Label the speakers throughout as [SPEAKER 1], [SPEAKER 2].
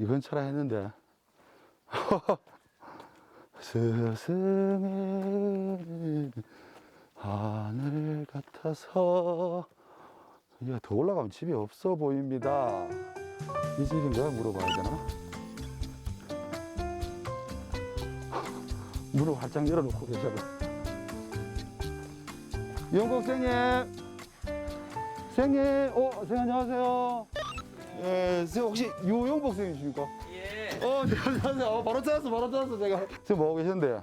[SPEAKER 1] 이건 쳐라 했는데. 스승의 하늘 같아서. 야, 더 올라가면 집이 없어 보입니다. 이 집인가 물어봐야 되나? 문을 활짝 열어놓고 계셔가. 영국 생님, 생님, 선생님 안녕하세요. 예, 선생님 혹시 유영복 선생님이십니까?
[SPEAKER 2] 예.
[SPEAKER 1] 네, 안녕하세요. 바로 찾았어, 제가. 지금 뭐하고 계셨는데?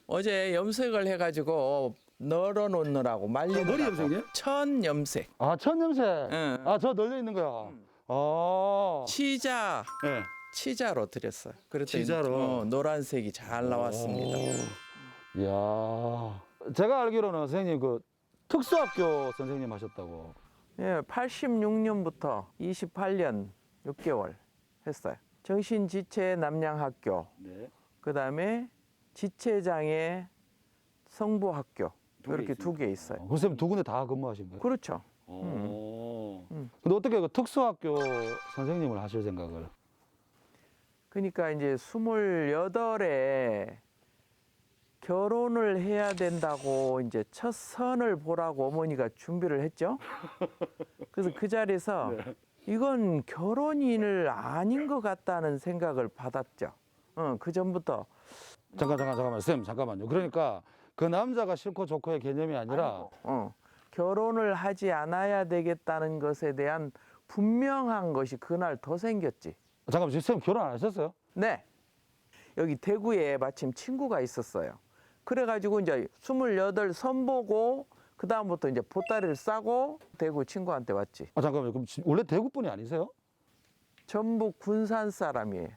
[SPEAKER 2] 어제 염색을 해가지고 널어놓느라고 말리느라고.
[SPEAKER 1] 머리 염색이요?
[SPEAKER 2] 천 염색.
[SPEAKER 1] 아, 천염색.
[SPEAKER 2] 응.
[SPEAKER 1] 아, 저 널려 있는 거야.
[SPEAKER 2] 치자.
[SPEAKER 1] 네.
[SPEAKER 2] 치자로 드렸어요. 그랬더니
[SPEAKER 1] 치자로?
[SPEAKER 2] 노란색이 잘 나왔습니다.
[SPEAKER 1] 이야. 제가 알기로는 선생님 그 특수학교 선생님 하셨다고.
[SPEAKER 2] 예, 86년부터 28년 6개월 했어요. 정신지체 남양학교,
[SPEAKER 1] 네.
[SPEAKER 2] 그 다음에 지체장애 성부학교 이렇게 두 개 있어요.
[SPEAKER 1] 그 선생님 두 군데 다 근무하신 거예요?
[SPEAKER 2] 그렇죠.
[SPEAKER 1] 근데 어떻게 그 특수학교 선생님을 하실 생각을?
[SPEAKER 2] 그러니까 이제 28에 결혼을 해야 된다고 이제 첫 선을 보라고 어머니가 준비를 했죠. 그래서 그 자리에서 이건 결혼인을 아닌 것 같다는 생각을 받았죠. 그 전부터.
[SPEAKER 1] 잠깐만, 선생님, 잠깐만요. 그러니까 그 남자가 싫고 좋고의 개념이 아니라
[SPEAKER 2] 결혼을 하지 않아야 되겠다는 것에 대한 분명한 것이 그날 더 생겼지.
[SPEAKER 1] 잠깐만, 지금 선생님 결혼 안 하셨어요?
[SPEAKER 2] 네. 여기 대구에 마침 친구가 있었어요. 그래가지고 이제 28 선보고 그다음부터 이제 보따리를 싸고 대구 친구한테 왔지.
[SPEAKER 1] 잠깐만요. 그럼 원래 대구 분이 아니세요?
[SPEAKER 2] 전북 군산 사람이에요.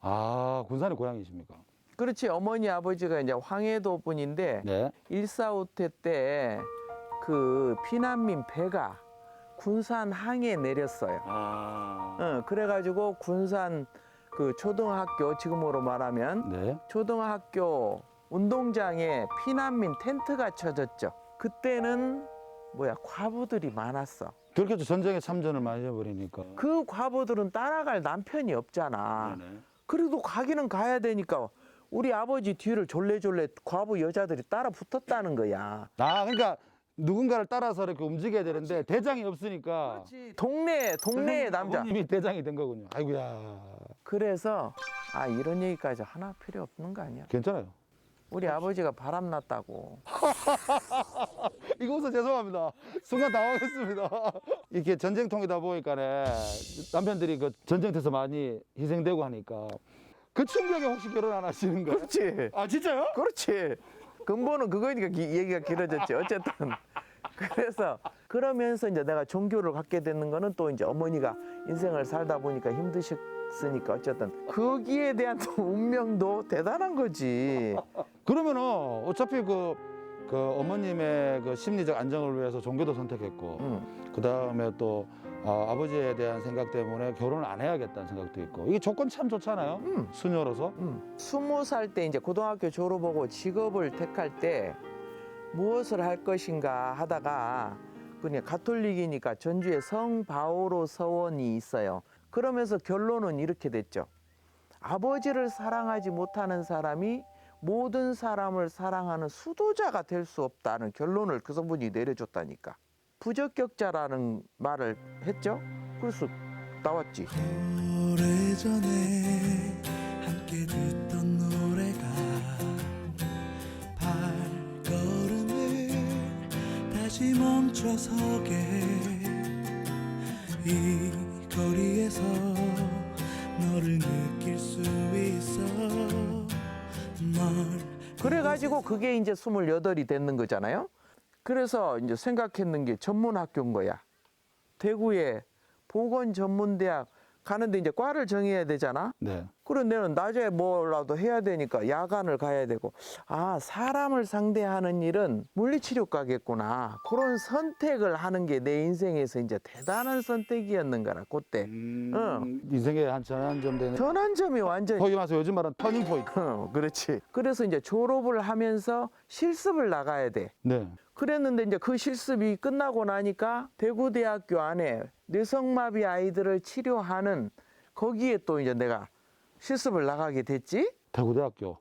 [SPEAKER 1] 아, 군산의 고향이십니까?
[SPEAKER 2] 그렇지. 어머니 아버지가 이제 황해도 분인데
[SPEAKER 1] 네.
[SPEAKER 2] 1.4 5태 때 그 피난민 배가 군산 항에 내렸어요. 그래가지고 군산 그 초등학교 지금으로 말하면
[SPEAKER 1] 네.
[SPEAKER 2] 초등학교 운동장에 피난민 텐트가 쳐졌죠. 그때는 과부들이 많았어.
[SPEAKER 1] 그렇게 전쟁에 참전을 많이 해버리니까.
[SPEAKER 2] 그 과부들은 따라갈 남편이 없잖아.
[SPEAKER 1] 네네.
[SPEAKER 2] 그래도 가기는 가야 되니까 우리 아버지 뒤를 졸래졸래 과부 여자들이 따라 붙었다는 거야.
[SPEAKER 1] 그러니까 누군가를 따라서 이렇게 움직여야 되는데 대장이 없으니까.
[SPEAKER 2] 동네의 남자.
[SPEAKER 1] 아버님이 대장이 된 거군요. 아이고야.
[SPEAKER 2] 그래서 이런 얘기까지 하나 필요 없는 거 아니야.
[SPEAKER 1] 괜찮아요.
[SPEAKER 2] 우리 아버지가 바람났다고.
[SPEAKER 1] 이거 웃어 죄송합니다. 순간 당황했습니다. 이렇게 전쟁통이다 보니까 남편들이 그 전쟁터에서 많이 희생되고 하니까 그 충격에 혹시 결혼 안 하시는 거예요?
[SPEAKER 2] 그렇지.
[SPEAKER 1] 아, 진짜요?
[SPEAKER 2] 그렇지. 근본은 그거니까 얘기가 길어졌지. 어쨌든. 그래서 그러면서 이제 내가 종교를 갖게 되는 거는 또 이제 어머니가 인생을 살다 보니까 힘드셨으니까 어쨌든 거기에 대한 또 운명도 대단한 거지.
[SPEAKER 1] 그러면은 어차피 그 어머님의 그 심리적 안정을 위해서 종교도 선택했고, 그 다음에 또 아버지에 대한 생각 때문에 결혼을 안 해야겠다는 생각도 있고, 이게 조건 참 좋잖아요. 수녀로서.
[SPEAKER 2] 20살 때 이제 고등학교 졸업하고 직업을 택할 때 무엇을 할 것인가 하다가 그냥 가톨릭이니까 전주에 성 바오로 서원이 있어요. 그러면서 결론은 이렇게 됐죠. 아버지를 사랑하지 못하는 사람이 모든 사람을 사랑하는 수도자가 될 수 없다는 결론을 그 성분이 내려줬다니까. 부적격자라는 말을 했죠. 그래서 나왔지.
[SPEAKER 3] 오래전에 함께 듣던 노래가 발걸음을 다시 멈춰서게 이 거리에서 너를 느낄 수 있어.
[SPEAKER 2] 그래가지고 그게 이제 28이 됐는 거잖아요. 그래서 이제 생각했는 게 전문학교인 거야. 대구에 보건전문대학 가는데 이제 과를 정해야 되잖아.
[SPEAKER 1] 네.
[SPEAKER 2] 그래 내는 낮에 뭐라도 해야 되니까 야간을 가야 되고 사람을 상대하는 일은 물리치료과겠구나. 그런 선택을 하는 게 내 인생에서 이제 대단한 선택이었는 거라 그때.
[SPEAKER 1] 인생의 한 전환점 되는.
[SPEAKER 2] 전환점이 완전히.
[SPEAKER 1] 거기 와서 요즘 말하는 터닝 포인트.
[SPEAKER 2] 그렇지. 그래서 이제 졸업을 하면서 실습을 나가야 돼.
[SPEAKER 1] 네.
[SPEAKER 2] 그랬는데 이제 그 실습이 끝나고 나니까 대구대학교 안에 뇌성마비 아이들을 치료하는 거기에 또 이제 내가 실습을 나가게 됐지.
[SPEAKER 1] 대구대학교.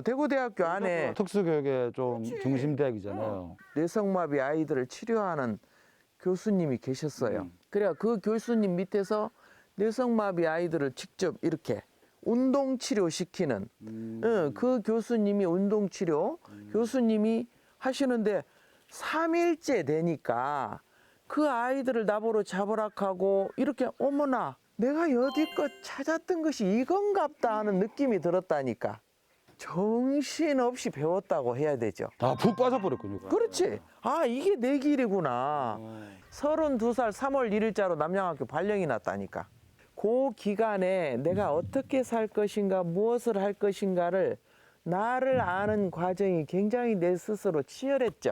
[SPEAKER 2] 대구대학교 안에
[SPEAKER 1] 특수교육의 좀 중심대학이잖아요.
[SPEAKER 2] 뇌성마비 아이들을 치료하는 교수님이 계셨어요. 그래야 그 교수님 밑에서 뇌성마비 아이들을 직접 이렇게 운동치료 시키는 그 교수님이 운동치료 교수님이 하시는데 3일째 되니까 그 아이들을 나보러 잡으락하고 이렇게 어머나 내가 여지껏 찾았던 것이 이건갑다 하는 느낌이 들었다니까. 정신없이 배웠다고 해야 되죠.
[SPEAKER 1] 푹 빠져버렸군요.
[SPEAKER 2] 그렇지. 아, 이게 내 길이구나. 32살 3월 1일자로 남양학교 발령이 났다니까. 그 기간에 내가 어떻게 살 것인가, 무엇을 할 것인가를 나를 아는 과정이 굉장히 내 스스로 치열했죠.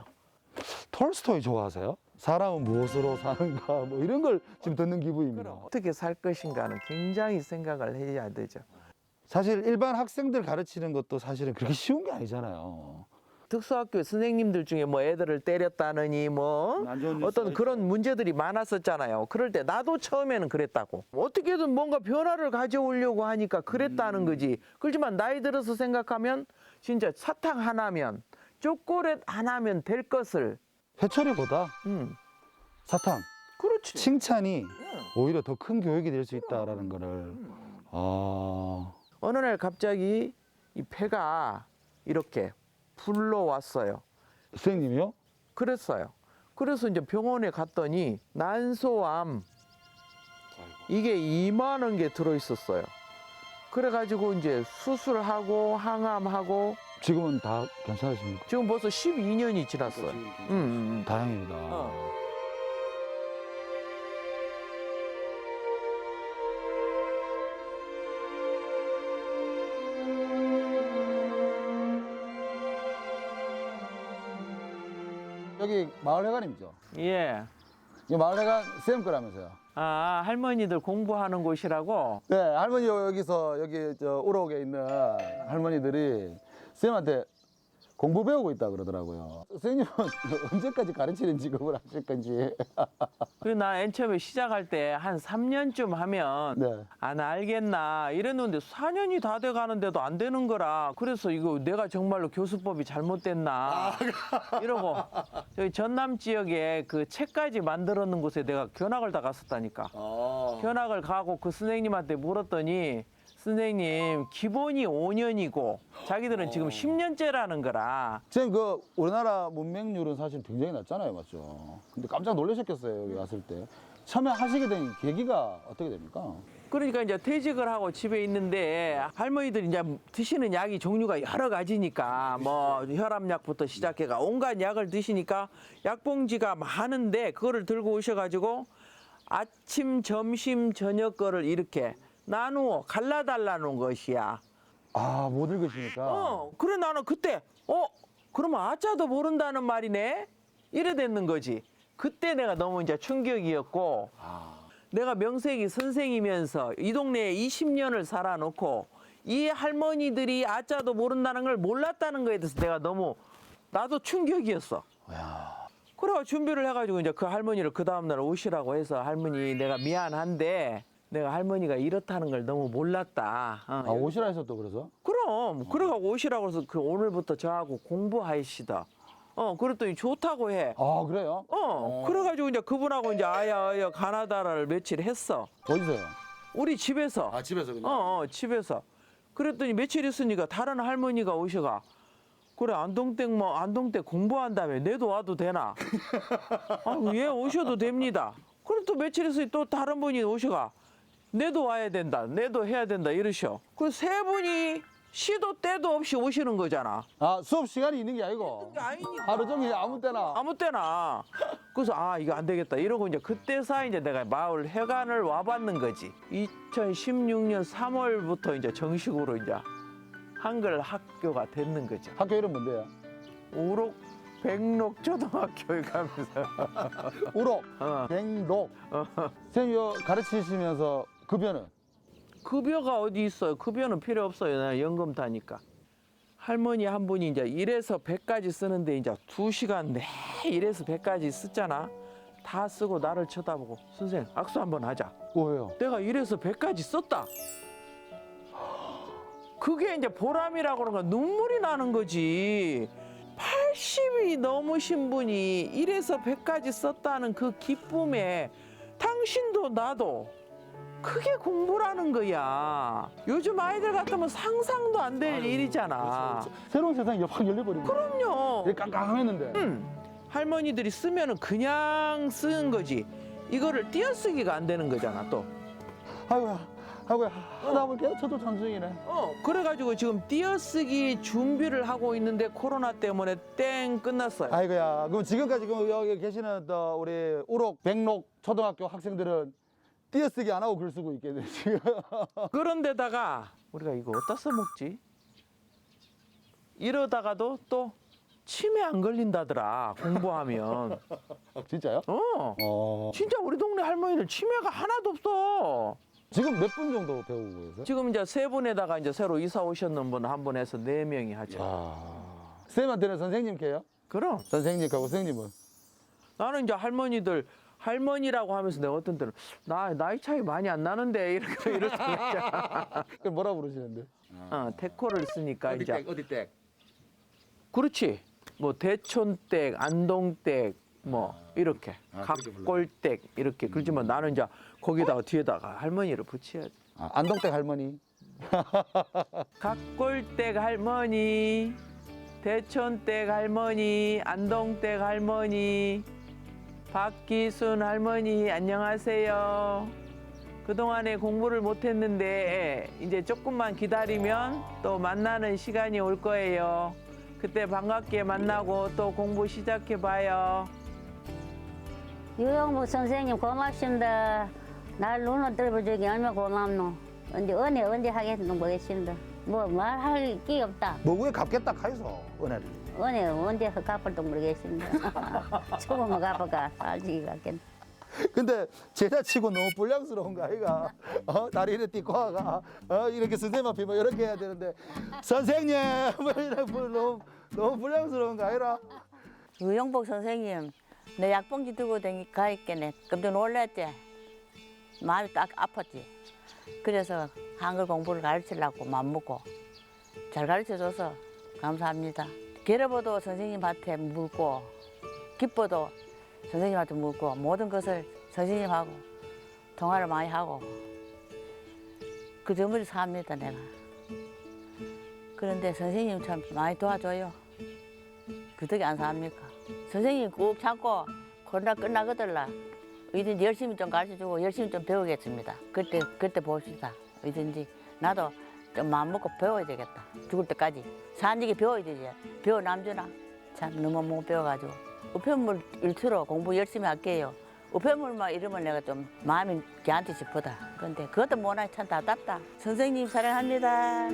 [SPEAKER 1] 톨스토이 좋아하세요? 사람은 무엇으로 사는가 뭐 이런 걸 지금 듣는 기분입니다.
[SPEAKER 2] 어떻게 살 것인가는 굉장히 생각을 해야 되죠.
[SPEAKER 1] 사실 일반 학생들 가르치는 것도 사실은 그렇게 쉬운 게 아니잖아요.
[SPEAKER 2] 특수학교 선생님들 중에 뭐 애들을 때렸다느니 뭐
[SPEAKER 1] 안 좋은
[SPEAKER 2] 어떤
[SPEAKER 1] 뉴스가
[SPEAKER 2] 그런 문제들이 많았었잖아요. 그럴 때 나도 처음에는 그랬다고. 어떻게든 뭔가 변화를 가져오려고 하니까 그랬다는 거지. 그렇지만 나이 들어서 생각하면 진짜 사탕 하나면 초콜릿 하나면 될 것을.
[SPEAKER 1] 회초리보다 사탕,
[SPEAKER 2] 그렇지.
[SPEAKER 1] 칭찬이 오히려 더 큰 교육이 될 수 있다라는 거를.
[SPEAKER 2] 어느 날 갑자기 이 폐가 이렇게 불러왔어요.
[SPEAKER 1] 선생님이요?
[SPEAKER 2] 그랬어요. 그래서 이제 병원에 갔더니 난소암 이게 2만 원 개 들어 있었어요. 그래가지고 이제 수술하고 항암하고
[SPEAKER 1] 지금은 다 괜찮으십니까?
[SPEAKER 2] 지금 벌써 12년이 지났어요.
[SPEAKER 1] 다행입니다. 여기 마을회관이죠?
[SPEAKER 2] 예.
[SPEAKER 1] 이 마을회관 쌤 거라면서요?
[SPEAKER 2] 아, 할머니들 공부하는 곳이라고?
[SPEAKER 1] 네, 할머니 여기서 여기 우럭에 있는 할머니들이 쌤한테 공부 배우고 있다 그러더라고요. 선생님은 언제까지 가르치는 직업을 하실 건지.
[SPEAKER 2] 그리고 나 맨 처음에 시작할 때 한 3년쯤 하면
[SPEAKER 1] 네.
[SPEAKER 2] 안 알겠나 이랬는데 4년이 다 돼 가는데도 안 되는 거라. 그래서 이거 내가 정말로 교수법이 잘못됐나 이러고 저기 전남 지역에 그 책까지 만들어 놓은 곳에 내가 견학을 다 갔었다니까. 견학을 가고 그 선생님한테 물었더니 선생님 기본이 5년이고 자기들은 지금 10년째라는 거라.
[SPEAKER 1] 쌤, 그 우리나라 문맹률은 사실 굉장히 낮잖아요, 맞죠? 근데 깜짝 놀라셨겠어요, 여기 왔을 때. 처음에 하시게 된 계기가 어떻게 됩니까?
[SPEAKER 2] 그러니까 이제 퇴직을 하고 집에 있는데 할머니들이 이제 드시는 약이 종류가 여러 가지니까 뭐 혈압약부터 시작해가 온갖 약을 드시니까 약봉지가 많은데 그거를 들고 오셔가지고 아침, 점심, 저녁 거를 이렇게 나누어 갈라달라는 것이야.
[SPEAKER 1] 아, 못 읽으시니까.
[SPEAKER 2] 그래 나는 그때 그러면 아짜도 모른다는 말이네? 이래 됐는 거지. 그때 내가 너무 이제 충격이었고 내가 명색이 선생이면서 이 동네에 20년을 살아놓고 이 할머니들이 아짜도 모른다는 걸 몰랐다는 거에 대해서 내가 너무 나도 충격이었어. 그래가 준비를 해가지고 이제 그 할머니를 그 다음날 오시라고 해서 할머니 내가 미안한데 내가 할머니가 이렇다는 걸 너무 몰랐다.
[SPEAKER 1] 오시라 해서 또 그래서?
[SPEAKER 2] 그럼 그래가지고 오시라고 해서 그 오늘부터 저하고 공부하시다. 그랬더니 좋다고 해.
[SPEAKER 1] 아, 그래요?
[SPEAKER 2] 그래가지고 이제 그분하고 이제 아야 가나다를 며칠 했어.
[SPEAKER 1] 어디서요?
[SPEAKER 2] 우리 집에서.
[SPEAKER 1] 아, 집에서 그냥?
[SPEAKER 2] 집에서. 그랬더니 며칠 있으니까 다른 할머니가 오셔가. 그래 안동댁 공부한다며 내도 와도 되나? 예 오셔도 됩니다. 그럼 또 며칠 있으니 또 다른 분이 오셔가. 내도 와야 된다. 내도 해야 된다. 이러셔. 그 세 분이 시도 때도 없이 오시는 거잖아.
[SPEAKER 1] 아, 수업 시간이 있는 게 아니고?
[SPEAKER 2] 아니니까.
[SPEAKER 1] 하루 종일 아무 때나?
[SPEAKER 2] 아무 때나. 그래서 이거 안 되겠다. 이러고 이제 그때서 이제 내가 마을 회관을 와봤는 거지. 2016년 3월부터 이제 정식으로 이제 한글 학교가 됐는 거죠.
[SPEAKER 1] 학교 이름 뭔데요?
[SPEAKER 2] 우록 백록 초등학교에 가면서.
[SPEAKER 1] 우록, 백록. 선생님 이거 가르치시면서 급여는?
[SPEAKER 2] 급여가 어디 있어요? 급여는 필요 없어요. 나 연금 타니까. 할머니 한 분이 이제 1에서 100까지 쓰는데 이제 2시간 내 1에서 100까지 쓰잖아. 다 쓰고 나를 쳐다보고 선생 악수 한번 하자.
[SPEAKER 1] 왜요?
[SPEAKER 2] 내가 1에서 100까지 썼다. 그게 이제 보람이라고 그러는 건 눈물이 나는 거지. 80이 넘으신 분이 1에서 100까지 썼다는 그 기쁨에 당신도 나도 그게 공부라는 거야. 요즘 아이들 같으면 상상도 안 될 일이잖아.
[SPEAKER 1] 새로운 세상이 확 열려버린 거야.
[SPEAKER 2] 그럼요.
[SPEAKER 1] 이게 깜깜했는데.
[SPEAKER 2] 할머니들이 쓰면은 그냥 쓰는 거지. 이거를 띄어쓰기가 안 되는 거잖아 또.
[SPEAKER 1] 아이고야, 하다 보니까 저도 찬중이네.
[SPEAKER 2] 그래가지고 지금 띄어쓰기 준비를 하고 있는데 코로나 때문에 땡 끝났어요.
[SPEAKER 1] 아이고야, 그럼 지금까지 여기 계시는 또 우리 우록, 백록 초등학교 학생들은 띄어쓰기 안 하고 글 쓰고 있겠네 지금.
[SPEAKER 2] 그런데다가 우리가 이거 어디다 써먹지? 이러다가도 또 치매 안 걸린다더라 공부하면.
[SPEAKER 1] 진짜요?
[SPEAKER 2] 진짜 우리 동네 할머니들 치매가 하나도 없어.
[SPEAKER 1] 지금 몇 분 정도 배우고 계세요?
[SPEAKER 2] 지금 이제 3분에다가 이제 새로 이사 오셨는 분 한 분 해서 4명이 하죠.
[SPEAKER 1] 쌤한테는 선생님께요?
[SPEAKER 2] 그럼
[SPEAKER 1] 선생님하고 선생님은?
[SPEAKER 2] 나는 이제 할머니라고 하면서 내가 어떤 때는 나이 차이 많이 안 나는데 이렇게 이럴 때 있잖아.
[SPEAKER 1] 그럼 뭐라 부르시는데?
[SPEAKER 2] 태코를 쓰니까 이제
[SPEAKER 1] 어디 댁?
[SPEAKER 2] 그렇지. 뭐 대촌댁, 안동댁 뭐 이렇게
[SPEAKER 1] 그렇게
[SPEAKER 2] 각골댁 이렇게 그러지만 나는 이제 거기다가 뒤에다가 할머니를 붙여야지.
[SPEAKER 1] 안동댁 할머니.
[SPEAKER 2] 각골댁 할머니, 대촌댁 할머니, 안동댁 할머니, 박기순 할머니 안녕하세요. 그동안에 공부를 못했는데 이제 조금만 기다리면 또 만나는 시간이 올 거예요. 그때 반갑게 만나고 또 공부 시작해봐요.
[SPEAKER 4] 유영무 선생님 고맙습니다. 날 눈을 들어주기 얼마나 고맙노. 언제 하겠노 모르겠습니다. 뭐 말할 게 없다.
[SPEAKER 1] 뭐에 갚겠다 카이소 은혜를.
[SPEAKER 4] 은혜 언제 갚을도 모르겠습니다. 죽으면 갚을까 살지 같겠네.
[SPEAKER 1] 근데 제자치고 너무 불량스러운 거 아이가? 다리 이렇게 띠고 와가 이렇게 선생님 앞에 뭐 이렇게 해야 되는데 선생님 뭐 이렇게 너무 불량스러운 거 아니라?
[SPEAKER 5] 유영복 선생님, 내 약봉지 들고 가 있겠네. 깜짝 놀랐지? 마음이 딱 아팠지? 그래서 한글 공부를 가르치려고 맘먹고 잘 가르쳐줘서 감사합니다. 괴로워도 선생님한테 묻고 기뻐도 선생님한테 묻고 모든 것을 선생님하고 통화를 많이 하고 그 점을 삽니다 내가. 그런데 선생님 참 많이 도와줘요. 그 덕에 안 삽니까? 선생님 꼭 참고 코로나 끝나거들라 어디든지 열심히 좀 가르쳐주고 열심히 좀 배우겠습니다. 그때 봅시다. 어디든지 나도 좀 마음먹고 배워야 되겠다. 죽을 때까지 산지기 배워야 되지. 배워 남주나 참 너무 못 배워가지고 우편물 일투로 공부 열심히 할게요. 우편물만 이러면 내가 좀 마음이 걔한테 싶다. 그런데 그것도 못하니 참 답답다. 선생님 사랑합니다.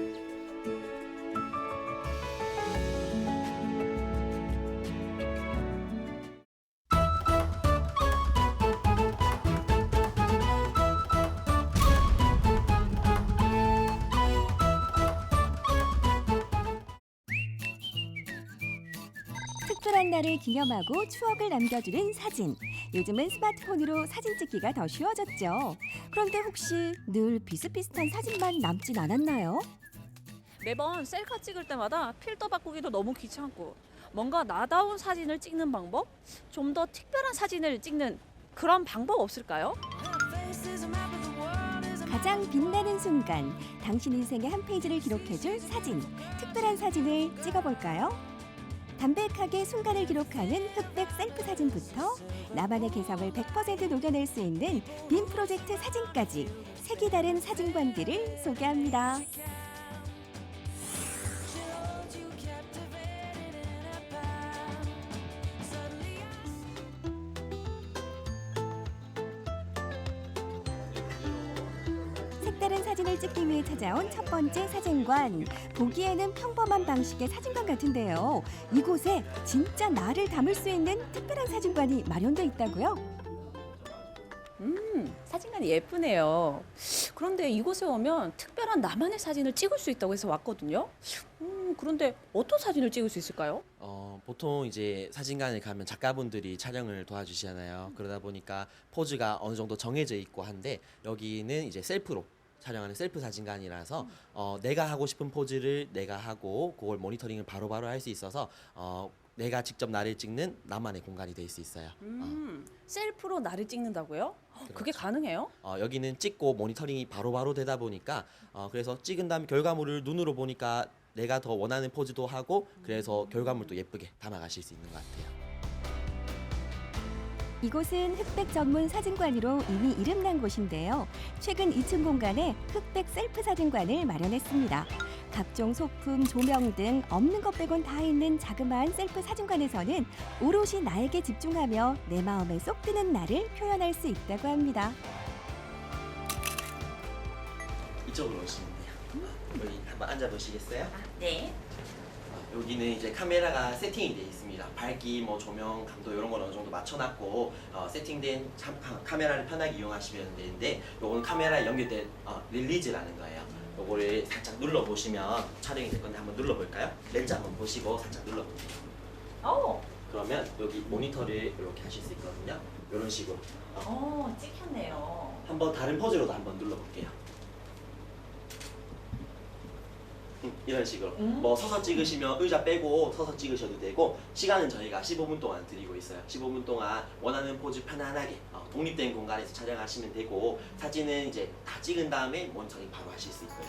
[SPEAKER 6] 특별한 날을 기념하고 추억을 남겨주는 사진. 요즘은 스마트폰으로 사진 찍기가 더 쉬워졌죠. 그런데 혹시 늘 비슷비슷한 사진만 남진 않았나요?
[SPEAKER 7] 매번 셀카 찍을 때마다 필터 바꾸기도 너무 귀찮고 뭔가 나다운 사진을 찍는 방법? 좀 더 특별한 사진을 찍는 그런 방법 없을까요?
[SPEAKER 6] 가장 빛나는 순간, 당신 인생의 한 페이지를 기록해줄 사진. 특별한 사진을 찍어볼까요? 담백하게 순간을 기록하는 흑백 셀프 사진부터 나만의 개성을 100% 녹여낼 수 있는 빔 프로젝트 사진까지 색이 다른 사진관들을 소개합니다. 색다른 사진을 찍기 위해 찾아온 첫 번째 사진관. 보기에는 평범한 방식의 사진관 같은데요. 이곳에 진짜 나를 담을 수 있는 특별한 사진관이 마련돼 있다고요?
[SPEAKER 7] 사진관이 예쁘네요. 그런데 이곳에 오면 특별한 나만의 사진을 찍을 수 있다고 해서 왔거든요. 그런데 어떤 사진을 찍을 수 있을까요?
[SPEAKER 8] 보통 이제 사진관에 가면 작가분들이 촬영을 도와주시잖아요. 그러다 보니까 포즈가 어느 정도 정해져 있고 한데 여기는 이제 셀프로 촬영하는 셀프 사진관이라서 내가 하고 싶은 포즈를 내가 하고 그걸 모니터링을 바로바로 할 수 있어서 내가 직접 나를 찍는 나만의 공간이 될 수 있어요.
[SPEAKER 7] 셀프로 나를 찍는다고요? 그게
[SPEAKER 8] 그렇죠.
[SPEAKER 7] 가능해요?
[SPEAKER 8] 여기는 찍고 모니터링이 바로바로 되다 보니까 그래서 찍은 다음에 결과물을 눈으로 보니까 내가 더 원하는 포즈도 하고 그래서 결과물도 예쁘게 담아가실 수 있는 것 같아요.
[SPEAKER 6] 이곳은 흑백 전문 사진관으로 이미 이름난 곳인데요. 최근 2층 공간에 흑백 셀프 사진관을 마련했습니다. 각종 소품, 조명 등 없는 것 빼곤 다 있는 자그마한 셀프 사진관에서는 오롯이 나에게 집중하며 내 마음에 쏙 드는 나를 표현할 수 있다고 합니다.
[SPEAKER 8] 이쪽으로 오시면 돼요. 여기 한번 앉아보시겠어요?
[SPEAKER 5] 네.
[SPEAKER 8] 여기는 이제 카메라가 세팅이 되어 있습니다. 밝기, 뭐 조명, 감도 이런 건 어느 정도 맞춰놨고 세팅된 카메라를 편하게 이용하시면 되는데 요거는 카메라에 연결된 릴리즈라는 거예요. 요거를 살짝 눌러보시면 촬영이 될 건데 한번 눌러볼까요? 렌즈 한번 보시고 살짝 눌러볼게요. 그러면 여기 모니터를 이렇게 하실 수 있거든요. 이런 식으로
[SPEAKER 5] 찍혔네요.
[SPEAKER 8] 한번 다른 포즈로도 한번 눌러볼게요. 이런 식으로 뭐 서서 찍으시면 의자 빼고 서서 찍으셔도 되고 시간은 저희가 15분 동안 드리고 있어요. 15분 동안 원하는 포즈 편안하게 독립된 공간에서 촬영하시면 되고 사진은 이제 다 찍은 다음에 모니터링 바로 하실 수 있고요.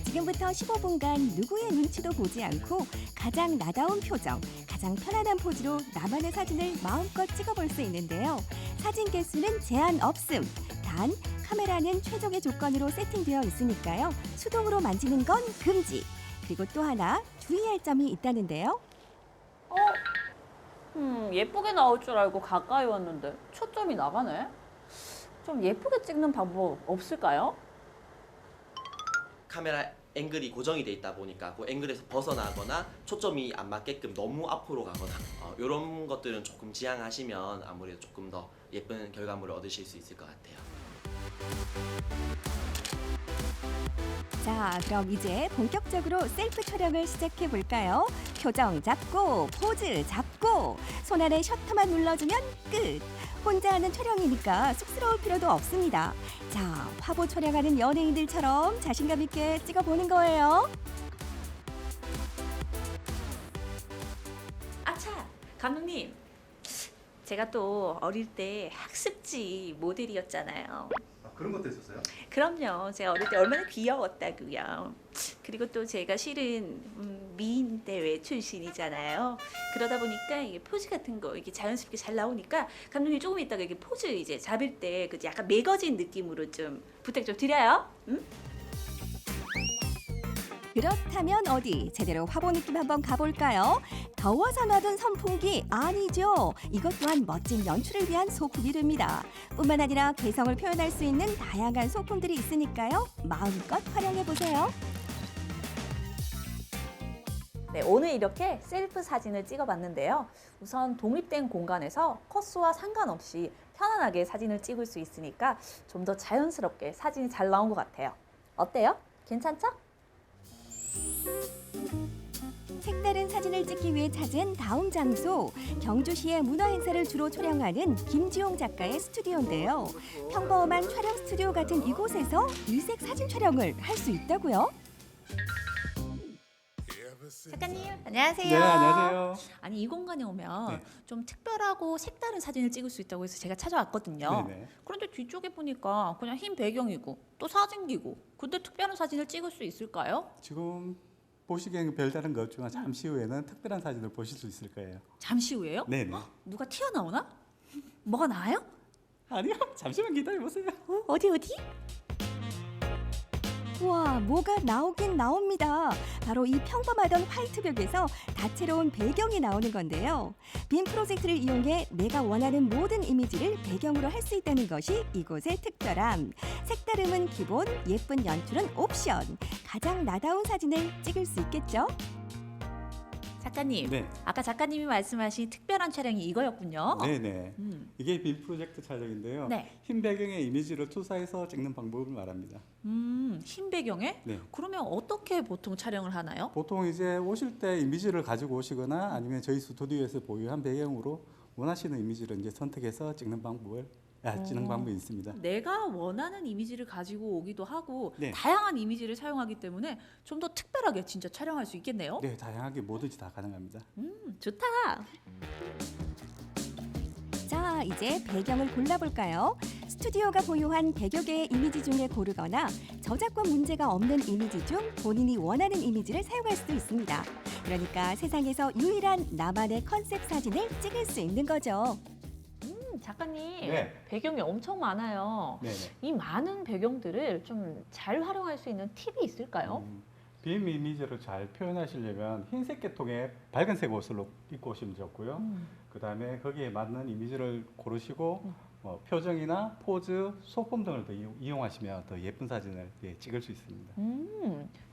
[SPEAKER 6] 지금부터 15분간 누구의 눈치도 보지 않고 가장 나다운 표정, 가장 편안한 포즈로 나만의 사진을 마음껏 찍어볼 수 있는데요. 사진 개수는 제한 없음. 단, 카메라는 최적의 조건으로 세팅되어 있으니까요. 수동으로 만지는 건 금지. 그리고 또 하나 주의할 점이 있다는데요.
[SPEAKER 7] 예쁘게 나올 줄 알고 가까이 왔는데 초점이 나가네. 좀 예쁘게 찍는 방법 없을까요?
[SPEAKER 8] 카메라 앵글이 고정이 돼 있다 보니까 그 앵글에서 벗어나거나 초점이 안 맞게끔 너무 앞으로 가거나 이런 것들은 조금 지양하시면 아무래도 조금 더 예쁜 결과물을 얻으실 수 있을 것 같아요.
[SPEAKER 6] 자, 그럼 이제 본격적으로 셀프 촬영을 시작해 볼까요? 표정 잡고, 포즈 잡고, 손 안에 셔터만 눌러주면 끝! 혼자 하는 촬영이니까 쑥스러울 필요도 없습니다. 자, 화보 촬영하는 연예인들처럼 자신감 있게 찍어보는 거예요.
[SPEAKER 9] 아차! 감독님! 제가 또 어릴 때 학습지 모델이었잖아요.
[SPEAKER 10] 그런 것도 있었어요?
[SPEAKER 9] 그럼요. 제가 어릴 때 얼마나 귀여웠다고요. 그리고 또 제가 실은 미인 대회 출신이잖아요. 그러다 보니까 이게 포즈 같은 거 이게 자연스럽게 잘 나오니까 감독님 조금 있다가 이게 포즈 이제 잡을 때 그 약간 매거진 느낌으로 좀 부탁 좀 드려요. 응?
[SPEAKER 6] 그렇다면 어디 제대로 화보 느낌 한번 가볼까요? 더워서 놔둔 선풍기 아니죠. 이것 또한 멋진 연출을 위한 소품이 됩니다. 뿐만 아니라 개성을 표현할 수 있는 다양한 소품들이 있으니까요. 마음껏 활용해보세요.
[SPEAKER 7] 네, 오늘 이렇게 셀프 사진을 찍어봤는데요. 우선 독립된 공간에서 컷수와 상관없이 편안하게 사진을 찍을 수 있으니까 좀 더 자연스럽게 사진이 잘 나온 것 같아요. 어때요? 괜찮죠?
[SPEAKER 6] 색다른 사진을 찍기 위해 찾은 다음 장소, 경주시의 문화 행사를 주로 촬영하는 김지용 작가의 스튜디오인데요. 평범한 촬영 스튜디오 같은 이곳에서 일색 사진 촬영을 할 수 있다고요?
[SPEAKER 9] 작가님 안녕하세요.
[SPEAKER 10] 네, 안녕하세요.
[SPEAKER 9] 아니 이 공간에 오면
[SPEAKER 10] 네.
[SPEAKER 9] 좀 특별하고 색다른 사진을 찍을 수 있다고 해서 제가 찾아왔거든요.
[SPEAKER 10] 네네.
[SPEAKER 9] 그런데 뒤쪽에 보니까 그냥 흰 배경이고 또 사진기고 근데 특별한 사진을 찍을 수 있을까요?
[SPEAKER 10] 지금 보시기에는 별다른 것 없지만 잠시 후에는 특별한 사진을 보실 수 있을 거예요.
[SPEAKER 9] 잠시 후에요?
[SPEAKER 10] 네네.
[SPEAKER 9] 누가 튀어나오나? 뭐가 나와요?
[SPEAKER 10] 아니요, 잠시만 기다려보세요.
[SPEAKER 9] 어디?
[SPEAKER 6] 와, 뭐가 나오긴 나옵니다. 바로 이 평범하던 화이트 벽에서 다채로운 배경이 나오는 건데요. 빔 프로젝트를 이용해 내가 원하는 모든 이미지를 배경으로 할 수 있다는 것이 이곳의 특별함. 색다름은 기본, 예쁜 연출은 옵션. 가장 나다운 사진을 찍을 수 있겠죠?
[SPEAKER 7] 작가님,
[SPEAKER 10] 네.
[SPEAKER 7] 아까 작가님이 말씀하신 특별한 촬영이 이거였군요.
[SPEAKER 10] 네네. 이게 빔 프로젝트 촬영인데요.
[SPEAKER 7] 네.
[SPEAKER 10] 흰 배경에 이미지를 투사해서 찍는 방법을 말합니다.
[SPEAKER 7] 흰 배경에?
[SPEAKER 10] 네.
[SPEAKER 7] 그러면 어떻게 보통 촬영을 하나요?
[SPEAKER 10] 보통 이제 오실 때 이미지를 가지고 오시거나 아니면 저희 스튜디오에서 보유한 배경으로 원하시는 이미지를 이제 선택해서 찍는 방법이 있습니다.
[SPEAKER 7] 내가 원하는 이미지를 가지고 오기도 하고
[SPEAKER 10] 네.
[SPEAKER 7] 다양한 이미지를 사용하기 때문에 좀 더 특별하게 진짜 촬영할 수 있겠네요.
[SPEAKER 10] 네, 다양하게 뭐든지 다 가능합니다.
[SPEAKER 7] 좋다.
[SPEAKER 6] 자, 이제 배경을 골라볼까요? 스튜디오가 보유한 100여 개의 이미지 중에 고르거나 저작권 문제가 없는 이미지 중 본인이 원하는 이미지를 사용할 수도 있습니다. 그러니까 세상에서 유일한 나만의 컨셉 사진을 찍을 수 있는 거죠.
[SPEAKER 7] 작가님,
[SPEAKER 10] 네.
[SPEAKER 7] 배경이 엄청 많아요.
[SPEAKER 10] 네네.
[SPEAKER 7] 이 많은 배경들을 좀 잘 활용할 수 있는 팁이 있을까요?
[SPEAKER 10] 빔 이미지를 잘 표현하시려면 흰색 계통의 밝은색 옷을 입고 오시면 좋고요. 그 다음에 거기에 맞는 이미지를 고르시고 표정이나 포즈, 소품 등을 더 이용하시면 더 예쁜 사진을 찍을 수 있습니다.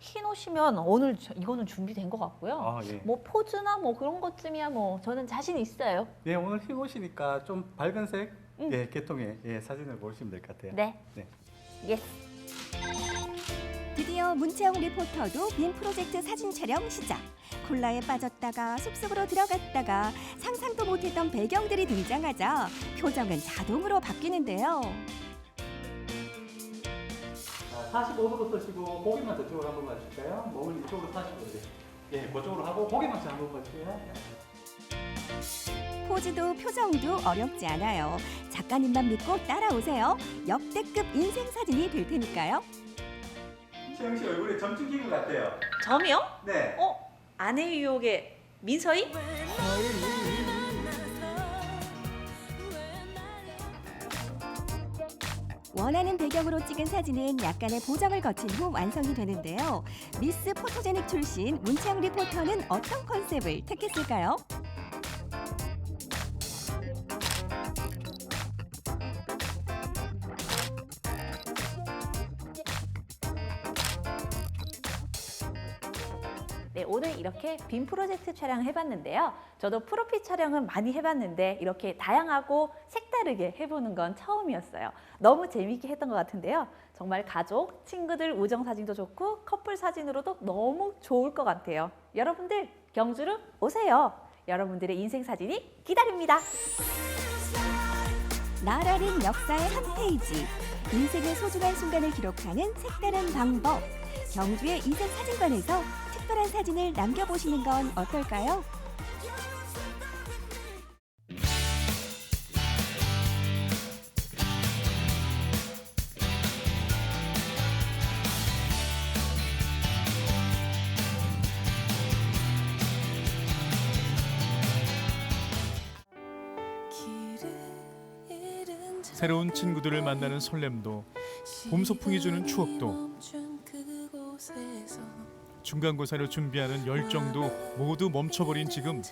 [SPEAKER 7] 흰 옷이면 오늘 이거는 준비된 것 같고요.
[SPEAKER 10] 아, 예.
[SPEAKER 7] 뭐 포즈나 뭐 그런 것쯤이야 뭐 저는 자신 있어요.
[SPEAKER 10] 네, 오늘 흰 옷이니까 좀 밝은색 계통의 사진을 고르시면 될 것 같아요.
[SPEAKER 7] 네.
[SPEAKER 10] 네.
[SPEAKER 7] 예스.
[SPEAKER 6] 드디어 문채영 리포터도 빔 프로젝트 사진 촬영 시작. 콜라에 빠졌다가 숲속으로 들어갔다가 상상도 못했던 배경들이 등장하자 표정은 자동으로 바뀌는데요.
[SPEAKER 10] 45도로 쓰시고 고개만 저쪽으로 한번 봐줄까요? 몸을 이쪽으로 45도. 예, 그쪽으로 하고 고개만 한번 봐줄게요.
[SPEAKER 6] 포즈도 표정도 어렵지 않아요. 작가님만 믿고 따라오세요. 역대급 인생 사진이 될 테니까요.
[SPEAKER 10] 채영 씨 얼굴에 점 찍힌 것 같아요.
[SPEAKER 7] 점이요?
[SPEAKER 10] 네.
[SPEAKER 7] 아내 유혹의 민서희?
[SPEAKER 6] 원하는 배경으로 찍은 사진은 약간의 보정을 거친 후 완성이 되는데요. 미스 포토제닉 출신 문채영 리포터는 어떤 컨셉을 택했을까요?
[SPEAKER 7] 네, 오늘 이렇게 빔 프로젝트 촬영 해봤는데요. 저도 프로필 촬영은 많이 해봤는데 이렇게 다양하고 색다르게 해보는 건 처음이었어요. 너무 재미있게 했던 것 같은데요. 정말 가족, 친구들 우정 사진도 좋고 커플 사진으로도 너무 좋을 것 같아요. 여러분들 경주로 오세요. 여러분들의 인생 사진이 기다립니다.
[SPEAKER 6] 나라는 역사의 한 페이지. 인생의 소중한 순간을 기록하는 색다른 방법. 경주의 인생 사진관에서 특별한 사진을 남겨보시는 건 어떨까요?
[SPEAKER 11] 새로운 친구들을 만나는 설렘도 봄 소풍이 주는 추억도 중간고사를 준비하는 열정도 모두 멈춰버린 지금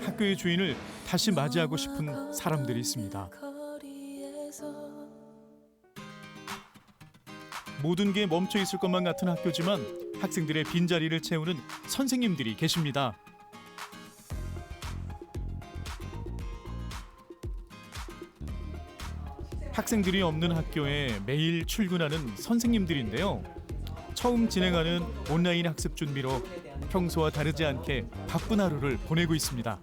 [SPEAKER 11] 학교의 주인을 다시 맞이하고 싶은 사람들이 있습니다. 모든 게 멈춰 있을 것만 같은 학교지만 학생들의 빈자리를 채우는 선생님들이 계십니다. 학생들이 없는 학교에 매일 출근하는 선생님들인데요. 처음 진행하는 온라인 학습 준비로 평소와 다르지 않게 바쁜 하루를 보내고 있습니다.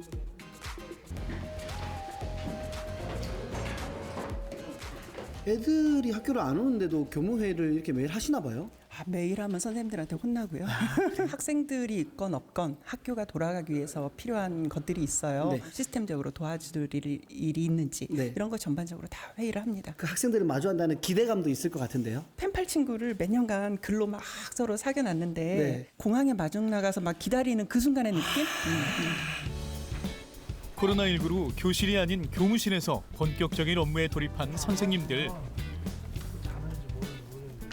[SPEAKER 12] 애들이 학교를 안 오는데도 교무회를 이렇게 매일 하시나 봐요?
[SPEAKER 13] 매일 하면 선생님들한테 혼나고요. 학생들이 있건 없건 학교가 돌아가기 위해서 필요한 것들이 있어요.
[SPEAKER 12] 네.
[SPEAKER 13] 시스템적으로 도와줄 일이 있는지
[SPEAKER 12] 네.
[SPEAKER 13] 이런 거 전반적으로 다 회의를 합니다.
[SPEAKER 12] 그 학생들을 마주한다는 기대감도 있을 것 같은데요.
[SPEAKER 13] 펜팔 친구를 몇 년간 글로 막 서로 사귀어놨는데
[SPEAKER 12] 네.
[SPEAKER 13] 공항에 마중 나가서 막 기다리는 그 순간의 느낌?
[SPEAKER 11] 코로나19로 교실이 아닌 교무실에서 본격적인 업무에 돌입한 선생님들.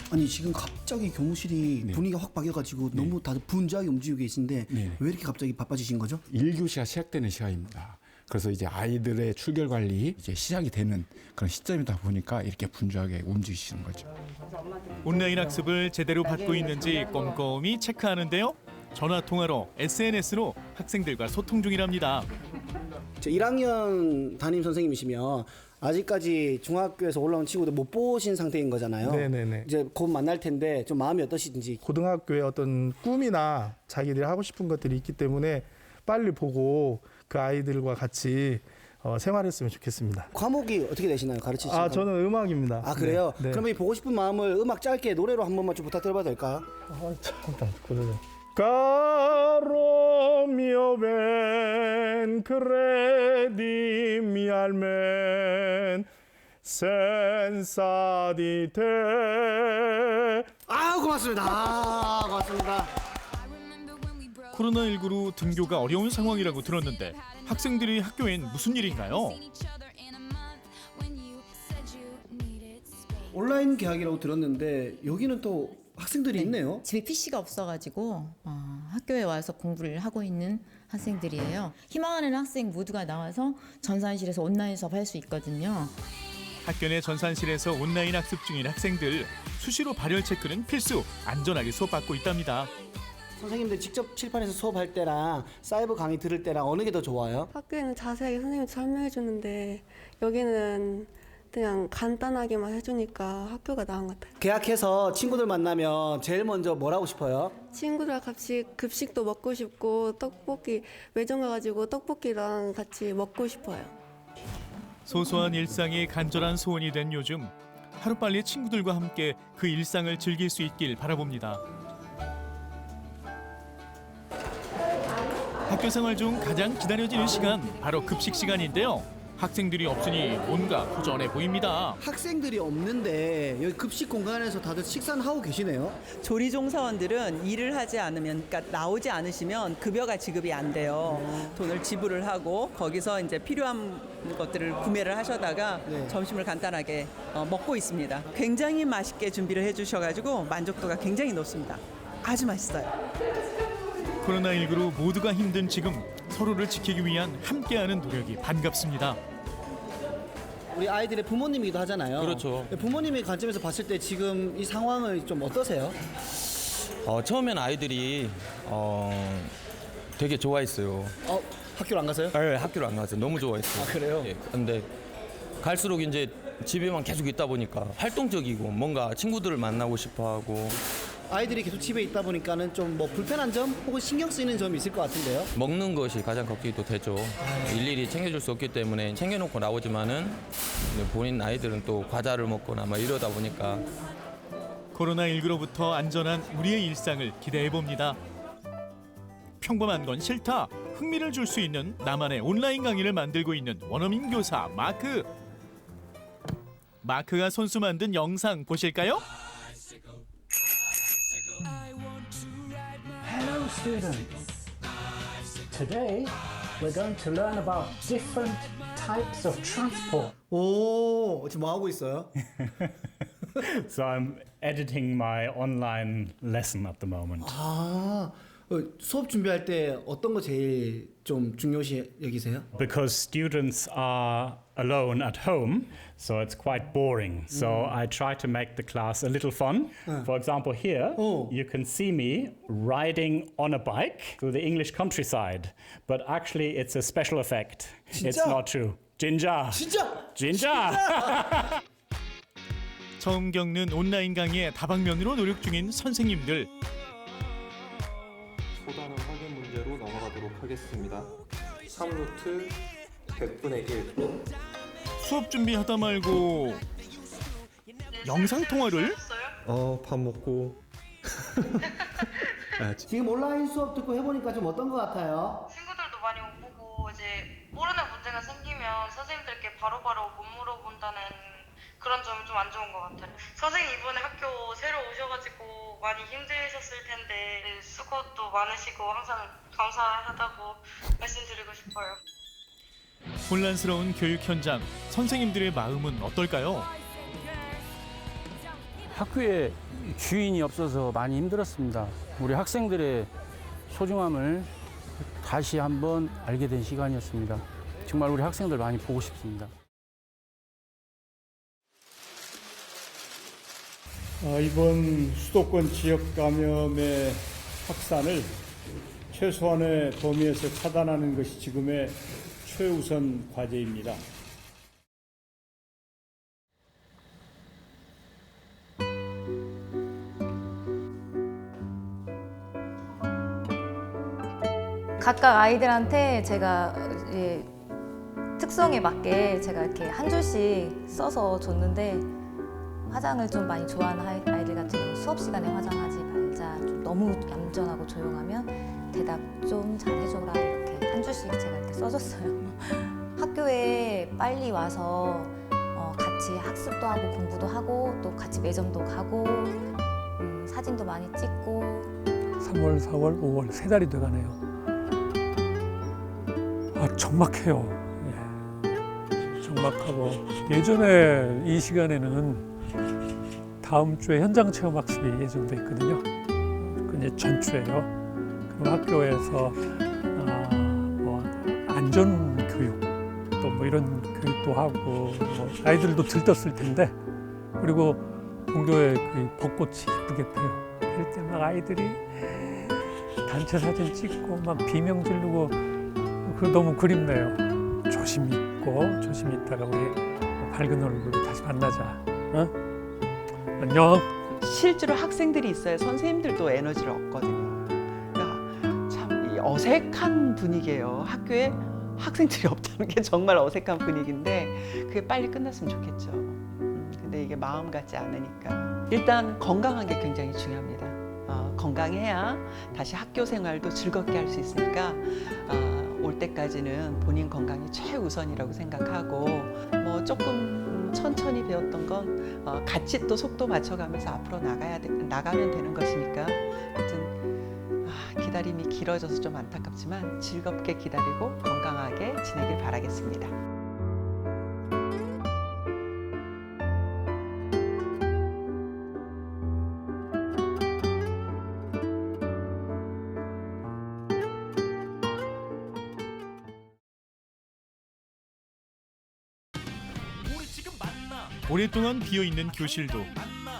[SPEAKER 12] 아니 지금 갑자기 교무실이 분위기가 확 바뀌어가지고 너무 다들 분주하게 움직이고 계신데 왜 이렇게 갑자기 바빠지신 거죠?
[SPEAKER 14] 1교시가 시작되는 시간입니다. 그래서 이제 아이들의 출결 관리 이제 시작이 되는 그런 시점이다 보니까 이렇게 분주하게 움직이시는 거죠.
[SPEAKER 11] 온라인 학습을 제대로 받고 있는지 꼼꼼히 체크하는데요. 전화 통화로 SNS로 학생들과 소통 중이랍니다.
[SPEAKER 12] 저 1학년 담임 선생님이시면 아직까지 중학교에서 올라온 친구들 못 보신 상태인 거잖아요.
[SPEAKER 15] 네네네.
[SPEAKER 12] 이제 곧 만날 텐데 좀 마음이 어떠신지.
[SPEAKER 15] 고등학교에 어떤 꿈이나 자기들이 하고 싶은 것들이 있기 때문에 빨리 보고 그 아이들과 같이 생활했으면 좋겠습니다.
[SPEAKER 12] 과목이 어떻게 되시나요? 가르치시는
[SPEAKER 15] 저는 음악입니다.
[SPEAKER 12] 아, 그래요?
[SPEAKER 15] 네.
[SPEAKER 12] 그럼 이 보고 싶은 마음을 음악 짧게 노래로 한 번만 좀 부탁드려봐도 될까요?
[SPEAKER 15] Caro mio ben credimi almen senza di te.
[SPEAKER 12] 아, 고맙습니다. 고맙습니다.
[SPEAKER 11] 코로나19로 등교가 어려운 상황이라고 들었는데 학생들이 학교엔 무슨 일인가요?
[SPEAKER 12] 온라인 개학이라고 들었는데 여기는 또 학생들이 있네요.
[SPEAKER 16] 집에 PC가 없어가지고 학교에 와서 공부를 하고 있는 학생들이에요. 희망하는 학생 모두가 나와서 전산실에서 온라인 수업할 수 있거든요.
[SPEAKER 11] 학교 내 전산실에서 온라인 학습 중인 학생들 수시로 발열 체크는 필수, 안전하게 수업받고 있답니다.
[SPEAKER 12] 선생님들 직접 칠판에서 수업할 때랑 사이버 강의 들을 때랑 어느 게 더 좋아요?
[SPEAKER 17] 학교에는 자세하게 선생님이 설명해 주는데 여기는 그냥 간단하게만 해주니까 학교가 나은 것 같아요.
[SPEAKER 12] 개학해서 친구들 만나면 제일 먼저 뭘 하고 싶어요?
[SPEAKER 17] 친구들과 같이 급식도 먹고 싶고 떡볶이 매점 가가지고 떡볶이랑 같이 먹고 싶어요.
[SPEAKER 11] 소소한 일상이 간절한 소원이 된 요즘 하루빨리 친구들과 함께 그 일상을 즐길 수 있길 바라봅니다. 학교 생활 중 가장 기다려지는 시간 바로 급식 시간인데요. 학생들이 없으니 뭔가 허전해 보입니다.
[SPEAKER 12] 학생들이 없는데 여기 급식 공간에서 다들 식사는 하고 계시네요.
[SPEAKER 13] 조리 종사원들은 일을 하지 않으면, 그러니까 나오지 않으시면 급여가 지급이 안 돼요. 돈을 지불을 하고 거기서 이제 필요한 것들을 구매를 하셔다가 점심을 간단하게 먹고 있습니다. 굉장히 맛있게 준비를 해주셔가지고 만족도가 굉장히 높습니다. 아주 맛있어요.
[SPEAKER 11] 코로나19로 모두가 힘든 지금 서로를 지키기 위한 함께하는 노력이 반갑습니다.
[SPEAKER 12] 우리 아이들의 부모님이기도 하잖아요.
[SPEAKER 18] 그렇죠.
[SPEAKER 12] 부모님의 관점에서 봤을 때 지금 이 상황을 좀 어떠세요?
[SPEAKER 18] 처음엔 아이들이 되게 좋아했어요.
[SPEAKER 12] 학교를 안 가서요?
[SPEAKER 18] 네, 학교를 안 갔어요. 너무 좋아했어요.
[SPEAKER 12] 아, 그래요?
[SPEAKER 18] 예, 근데 갈수록 이제 집에만 계속 있다 보니까 활동적이고 뭔가 친구들을 만나고 싶어하고
[SPEAKER 12] 아이들이 계속 집에 있다 보니까는 좀 뭐 불편한 점 혹은 신경 쓰이는 점이 있을 것 같은데요.
[SPEAKER 18] 먹는 것이 가장 걱정이 또 되죠. 일일이 챙겨줄 수 없기 때문에 챙겨놓고 나오지만은 본인 아이들은 또 과자를 먹거나 막 이러다 보니까
[SPEAKER 11] 코로나19로부터 안전한 우리의 일상을 기대해 봅니다. 평범한 건 싫다. 흥미를 줄 수 있는 나만의 온라인 강의를 만들고 있는 원어민 교사 마크. 마크가 손수 만든 영상 보실까요?
[SPEAKER 19] Hello students! Today we're going to learn about different types of transport.
[SPEAKER 12] 오, 지금 뭐 하고 있어요?
[SPEAKER 19] So I'm editing my online lesson at the moment.
[SPEAKER 12] 아, 수업 준비할 때 어떤 거 제일 좀 중요시 여기세요?
[SPEAKER 19] Because students are alone at home, so it's quite boring. So I try to make the class a little fun. For example, here you can see me riding on a bike through the English countryside, but actually it's a special effect. It's
[SPEAKER 12] 진짜?
[SPEAKER 19] not true. 진짜.
[SPEAKER 12] 진짜.
[SPEAKER 19] 진짜.
[SPEAKER 11] 처음 겪는 온라인 강의에 다방면으로 노력 중인 선생님들.
[SPEAKER 20] 소단원 확인 문제로 넘어가도록 하겠습니다. 3루트 100분의 1.
[SPEAKER 11] 수업 준비하다 말고 영상 통화를?
[SPEAKER 20] 밥 먹고.
[SPEAKER 12] 지금 온라인 수업 듣고 해보니까 좀 어떤 것 같아요?
[SPEAKER 21] 친구들도 많이 못 보고 이제 모르는 문제가 생기면 선생님들께 바로바로 못 물어본다는 그런 점이 좀 안 좋은 것 같아요. 선생님 이번에 학교 새로 오셔가지고 많이 힘드셨을 텐데 수고도 많으시고 항상 감사하다고 말씀드리고 싶어요.
[SPEAKER 11] 혼란스러운 교육 현장, 선생님들의 마음은 어떨까요?
[SPEAKER 22] 학교에 주인이 없어서 많이 힘들었습니다. 우리 학생들의 소중함을 다시 한번 알게 된 시간이었습니다. 정말 우리 학생들 많이 보고 싶습니다.
[SPEAKER 23] 이번 수도권 지역 감염의 확산을
[SPEAKER 19] 최소한의 범위에서 차단하는 것이 지금의 최우선 과제입니다.
[SPEAKER 7] 각각 아이들한테 제가 특성에 맞게 제가 이렇게 한 줄씩 써서 줬는데 화장을 좀 많이 좋아하는 아이들 같은 경우 수업 시간에 화장하지 말자, 좀 너무 얌전하고 조용하면 대답 좀 잘 해줘라, 이렇게 한 줄씩 제가 이렇게 써줬어요. 학교에 빨리 와서 같이 학습도 하고 공부도 하고 또 같이 매점도 가고 사진도 많이 찍고.
[SPEAKER 2] 3월, 4월, 5월 3달이 돼가네요. 적막해요. 예. 적막하고 예전에 이 시간에는 다음 주에 현장 체험 학습이 예정돼 있거든요. 그게 전주예요. 그럼 학교에서 뭐 안전 교육 또 뭐 이런 교육도 하고 뭐 아이들도 들떴을 텐데, 그리고 본교에 그 벚꽃이 예쁘게 펴요. 그럴 때 막 아이들이 단체 사진 찍고 막 비명 지르고 그 너무 그립네요. 조심 있고 조심 있다가 우리 밝은 얼굴로 다시 만나자. 어? 안녕.
[SPEAKER 3] 실제로 학생들이 있어야 선생님들도 에너지를 얻거든요. 그러니까 참 이 어색한 분위기예요. 학교에 학생들이 없다는 게 정말 어색한 분위기인데 그게 빨리 끝났으면 좋겠죠. 근데 이게 마음 같지 않으니까 일단 건강한 게 굉장히 중요합니다. 건강해야 다시 학교 생활도 즐겁게 할 수 있으니까 올 때까지는 본인 건강이 최우선이라고 생각하고 뭐 조금 천천히 배웠던 건 같이 또 속도 맞춰가면서 앞으로 나가면 되는 것이니까 하여튼 기다림이 길어져서 좀 안타깝지만 즐겁게 기다리고 건강하게 지내길 바라겠습니다.
[SPEAKER 11] 오랫동안 비어있는 교실도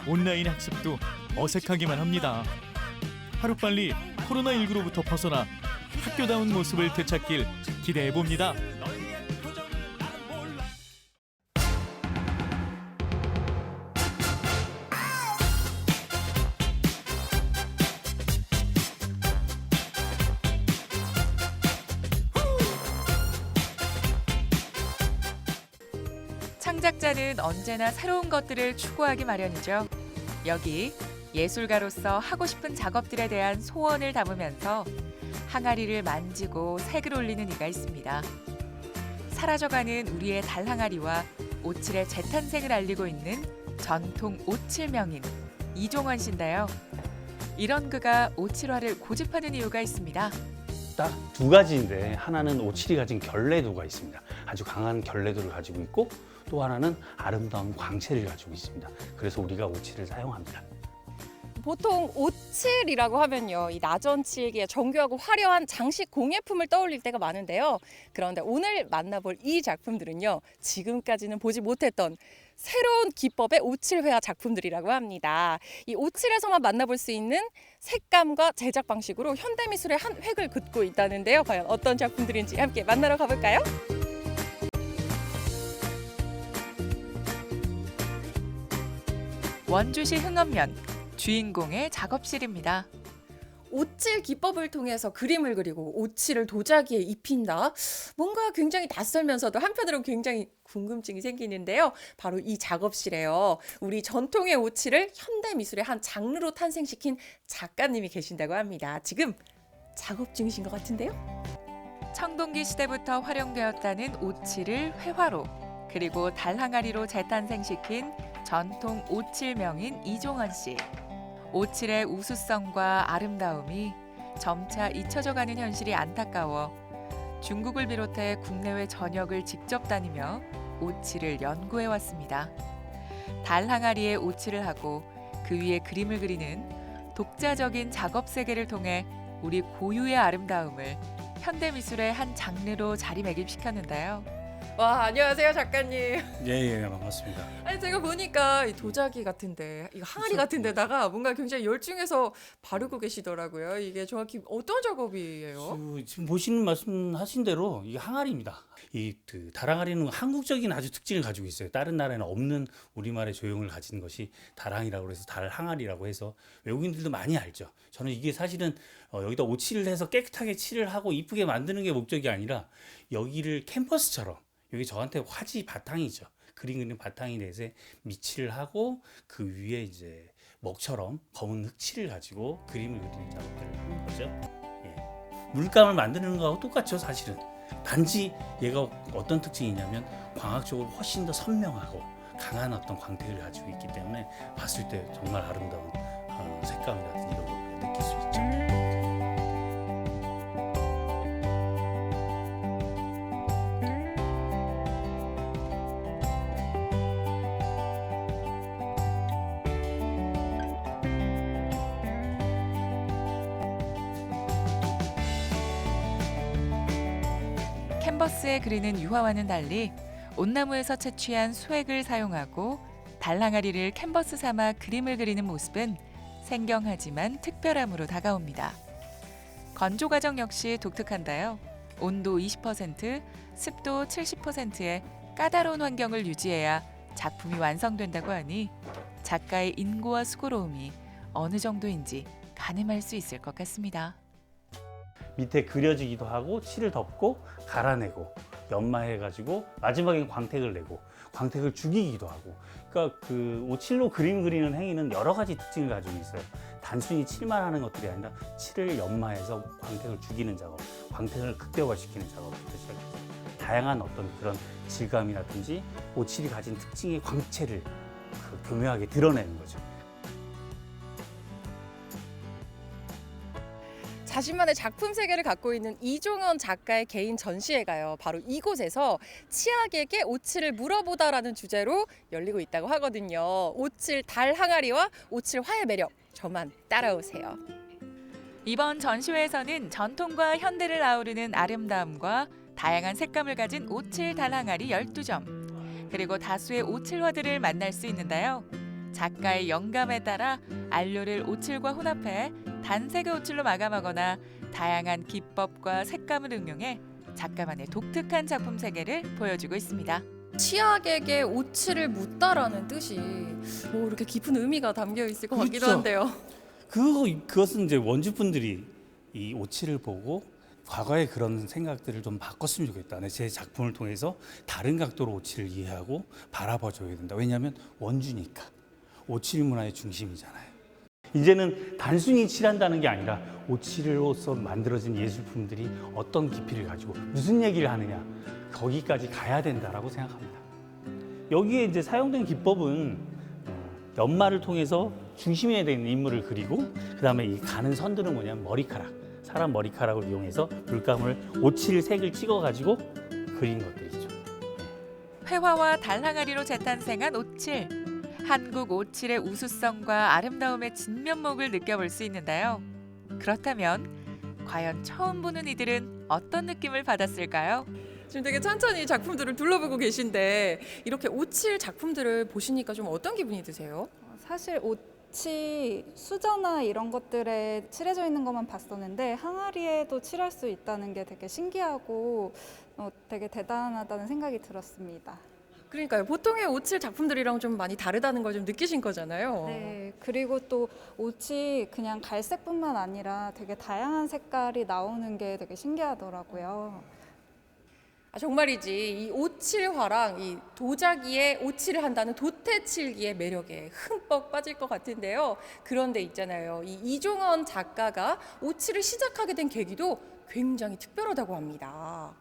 [SPEAKER 11] 온라인 학습도 어색하기만 합니다. 하루빨리 코로나19로부터 벗어나 학교다운 모습을 되찾길 기대해봅니다.
[SPEAKER 23] 창작자는 언제나 새로운 것들을 추구하기 마련이죠. 여기 예술가로서 하고 싶은 작업들에 대한 소원을 담으면서 항아리를 만지고 색을 올리는 이가 있습니다. 사라져가는 우리의 달 항아리와 오칠의 재탄생을 알리고 있는 전통 오칠 명인 이종원 씨인데요. 이런 그가 오칠화를 고집하는 이유가 있습니다.
[SPEAKER 24] 딱 두 가지인데 하나는 오칠이 가진 결례도가 있습니다. 아주 강한 결례도를 가지고 있고 또 하나는 아름다운 광채를 가지고 있습니다. 그래서 우리가 오칠을 사용합니다.
[SPEAKER 25] 보통 오칠이라고 하면요, 이 나전칠기의 정교하고 화려한 장식 공예품을 떠올릴 때가 많은데요. 그런데 오늘 만나볼 이 작품들은요, 지금까지는 보지 못했던 새로운 기법의 오칠회화 작품들이라고 합니다. 이 오칠에서만 만나볼 수 있는 색감과 제작 방식으로 현대미술의 한 획을 긋고 있다는데요. 과연 어떤 작품들인지 함께 만나러 가볼까요?
[SPEAKER 23] 원주시 흥엄면 주인공의 작업실입니다.
[SPEAKER 25] 오칠 기법을 통해서 그림을 그리고 오칠을 도자기에 입힌다. 뭔가 굉장히 낯설면서도 한편으로는 굉장히 궁금증이 생기는데요. 바로 이 작업실에요, 우리 전통의 오칠을 현대미술의 한 장르로 탄생시킨 작가님이 계신다고 합니다. 지금 작업 중이신 것 같은데요.
[SPEAKER 23] 청동기 시대부터 활용되었다는 오칠을 회화로 그리고 달 항아리로 재탄생시킨 전통 오칠 명인 이종원 씨. 오칠의 우수성과 아름다움이 점차 잊혀져가는 현실이 안타까워 중국을 비롯해 국내외 전역을 직접 다니며 오칠을 연구해왔습니다. 달 항아리에 오칠을 하고 그 위에 그림을 그리는 독자적인 작업 세계를 통해 우리 고유의 아름다움을 현대미술의 한 장르로 자리매김시켰는데요.
[SPEAKER 25] 와, 안녕하세요, 작가님.
[SPEAKER 1] 예, 반갑습니다.
[SPEAKER 25] 아니, 제가 보니까 이 도자기 같은데, 이거 항아리 같은 데다가 뭔가 굉장히 열중해서 바르고 계시더라고요. 이게 정확히 어떤 작업이에요?
[SPEAKER 1] 지금 보시는 말씀하신 대로 이게 항아리입니다. 이 다랑아리는 한국적인 아주 특징을 가지고 있어요. 다른 나라에는 없는 우리말의 조형을 가진 것이 다랑이라고 해서 달항아리라고 해서 외국인들도 많이 알죠. 저는 이게 사실은 여기다 오칠을 해서 깨끗하게 칠을 하고 이쁘게 만드는 게 목적이 아니라 여기를 캔버스처럼 여기 저한테 화지 바탕이죠. 그림 그리는 바탕이 내세 밑칠을 하고 그 위에 이제 먹처럼 검은 흑칠을 가지고 그림을 그리는 작업들을 하는 거죠. 예. 물감을 만드는 거하고 똑같죠, 사실은. 단지 얘가 어떤 특징이 있냐면 광학적으로 훨씬 더 선명하고 강한 어떤 광택을 가지고 있기 때문에 봤을 때 정말 아름다운 색감이라든지 이런 걸 느낄 수 있죠.
[SPEAKER 23] 캔버스에 그리는 유화와는 달리 온나무에서 채취한 수액을 사용하고 달항아리를 캔버스 삼아 그림을 그리는 모습은 생경하지만 특별함으로 다가옵니다. 건조 과정 역시 독특한데요. 온도 20%, 습도 70%의 까다로운 환경을 유지해야 작품이 완성된다고 하니 작가의 인고와 수고로움이 어느 정도인지 가늠할 수 있을 것 같습니다.
[SPEAKER 1] 밑에 그려지기도 하고 칠을 덮고 갈아내고 연마해가지고 마지막에 광택을 내고 광택을 죽이기도 하고 그러니까 그 오칠로 그림 그리는 행위는 여러 가지 특징을 가지고 있어요. 단순히 칠만 하는 것들이 아니라 칠을 연마해서 광택을 죽이는 작업, 광택을 극대화시키는 작업부터 시작해서 다양한 어떤 그런 질감이라든지 오칠이 가진 특징의 광채를 교묘하게 드러내는 거죠.
[SPEAKER 25] 자신만의 작품 세계를 갖고 있는 이종원 작가의 개인 전시회가요. 바로 이곳에서 치악에게 오칠을 물어보다라는 주제로 열리고 있다고 하거든요. 오칠 달 항아리와 오칠 화의 매력, 저만 따라오세요.
[SPEAKER 23] 이번 전시회에서는 전통과 현대를 아우르는 아름다움과 다양한 색감을 가진 오칠 달항아리 12점, 그리고 다수의 오칠화들을 만날 수 있는데요. 작가의 영감에 따라 안료를 오칠과 혼합해 단색의 오칠로 마감하거나 다양한 기법과 색감을 응용해 작가만의 독특한 작품 세계를 보여주고 있습니다.
[SPEAKER 25] 치악에게 오칠을 묻다라는 뜻이 뭐 이렇게 깊은 의미가 담겨 있을 것 같기도 한데요.
[SPEAKER 1] 그것은 이제 원주분들이 이 오칠을 보고 과거의 그런 생각들을 좀 바꿨으면 좋겠다. 제 작품을 통해서 다른 각도로 오칠을 이해하고 바라봐줘야 된다. 왜냐하면 원주니까. 오칠 문화의 중심이잖아요. 이제는 단순히 칠한다는 게 아니라 오칠로서 만들어진 예술품들이 어떤 깊이를 가지고 무슨 얘기를 하느냐 거기까지 가야 된다라고 생각합니다. 여기에 이제 사용된 기법은 연마를 통해서 중심에 있는 인물을 그리고 그다음에 이 가는 선들은 뭐냐면 머리카락, 사람 머리카락을 이용해서 물감을 오칠 색을 찍어가지고 그린 것들이죠.
[SPEAKER 23] 회화와 달항아리로 재탄생한 오칠. 한국 오칠의 우수성과 아름다움의 진면목을 느껴볼 수 있는데요. 그렇다면 과연 처음 보는 이들은 어떤 느낌을 받았을까요?
[SPEAKER 25] 지금 되게 천천히 작품들을 둘러보고 계신데 이렇게 오칠 작품들을 보시니까 좀 어떤 기분이 드세요?
[SPEAKER 4] 사실 오치 수저나 이런 것들에 칠해져 있는 것만 봤었는데 항아리에도 칠할 수 있다는 게 되게 신기하고 되게 대단하다는 생각이 들었습니다.
[SPEAKER 25] 그러니까요. 보통의 오칠 작품들이랑 좀 많이 다르다는 걸 좀 느끼신 거잖아요.
[SPEAKER 4] 네, 그리고 또 옷이 그냥 갈색뿐만 아니라 되게 다양한 색깔이 나오는 게 되게 신기하더라고요.
[SPEAKER 25] 정말이지 이 오칠화랑 이 도자기에 오칠을 한다는 도태칠기의 매력에 흠뻑 빠질 것 같은데요. 그런데 있잖아요. 이 이종원 작가가 오칠을 시작하게 된 계기도 굉장히 특별하다고 합니다.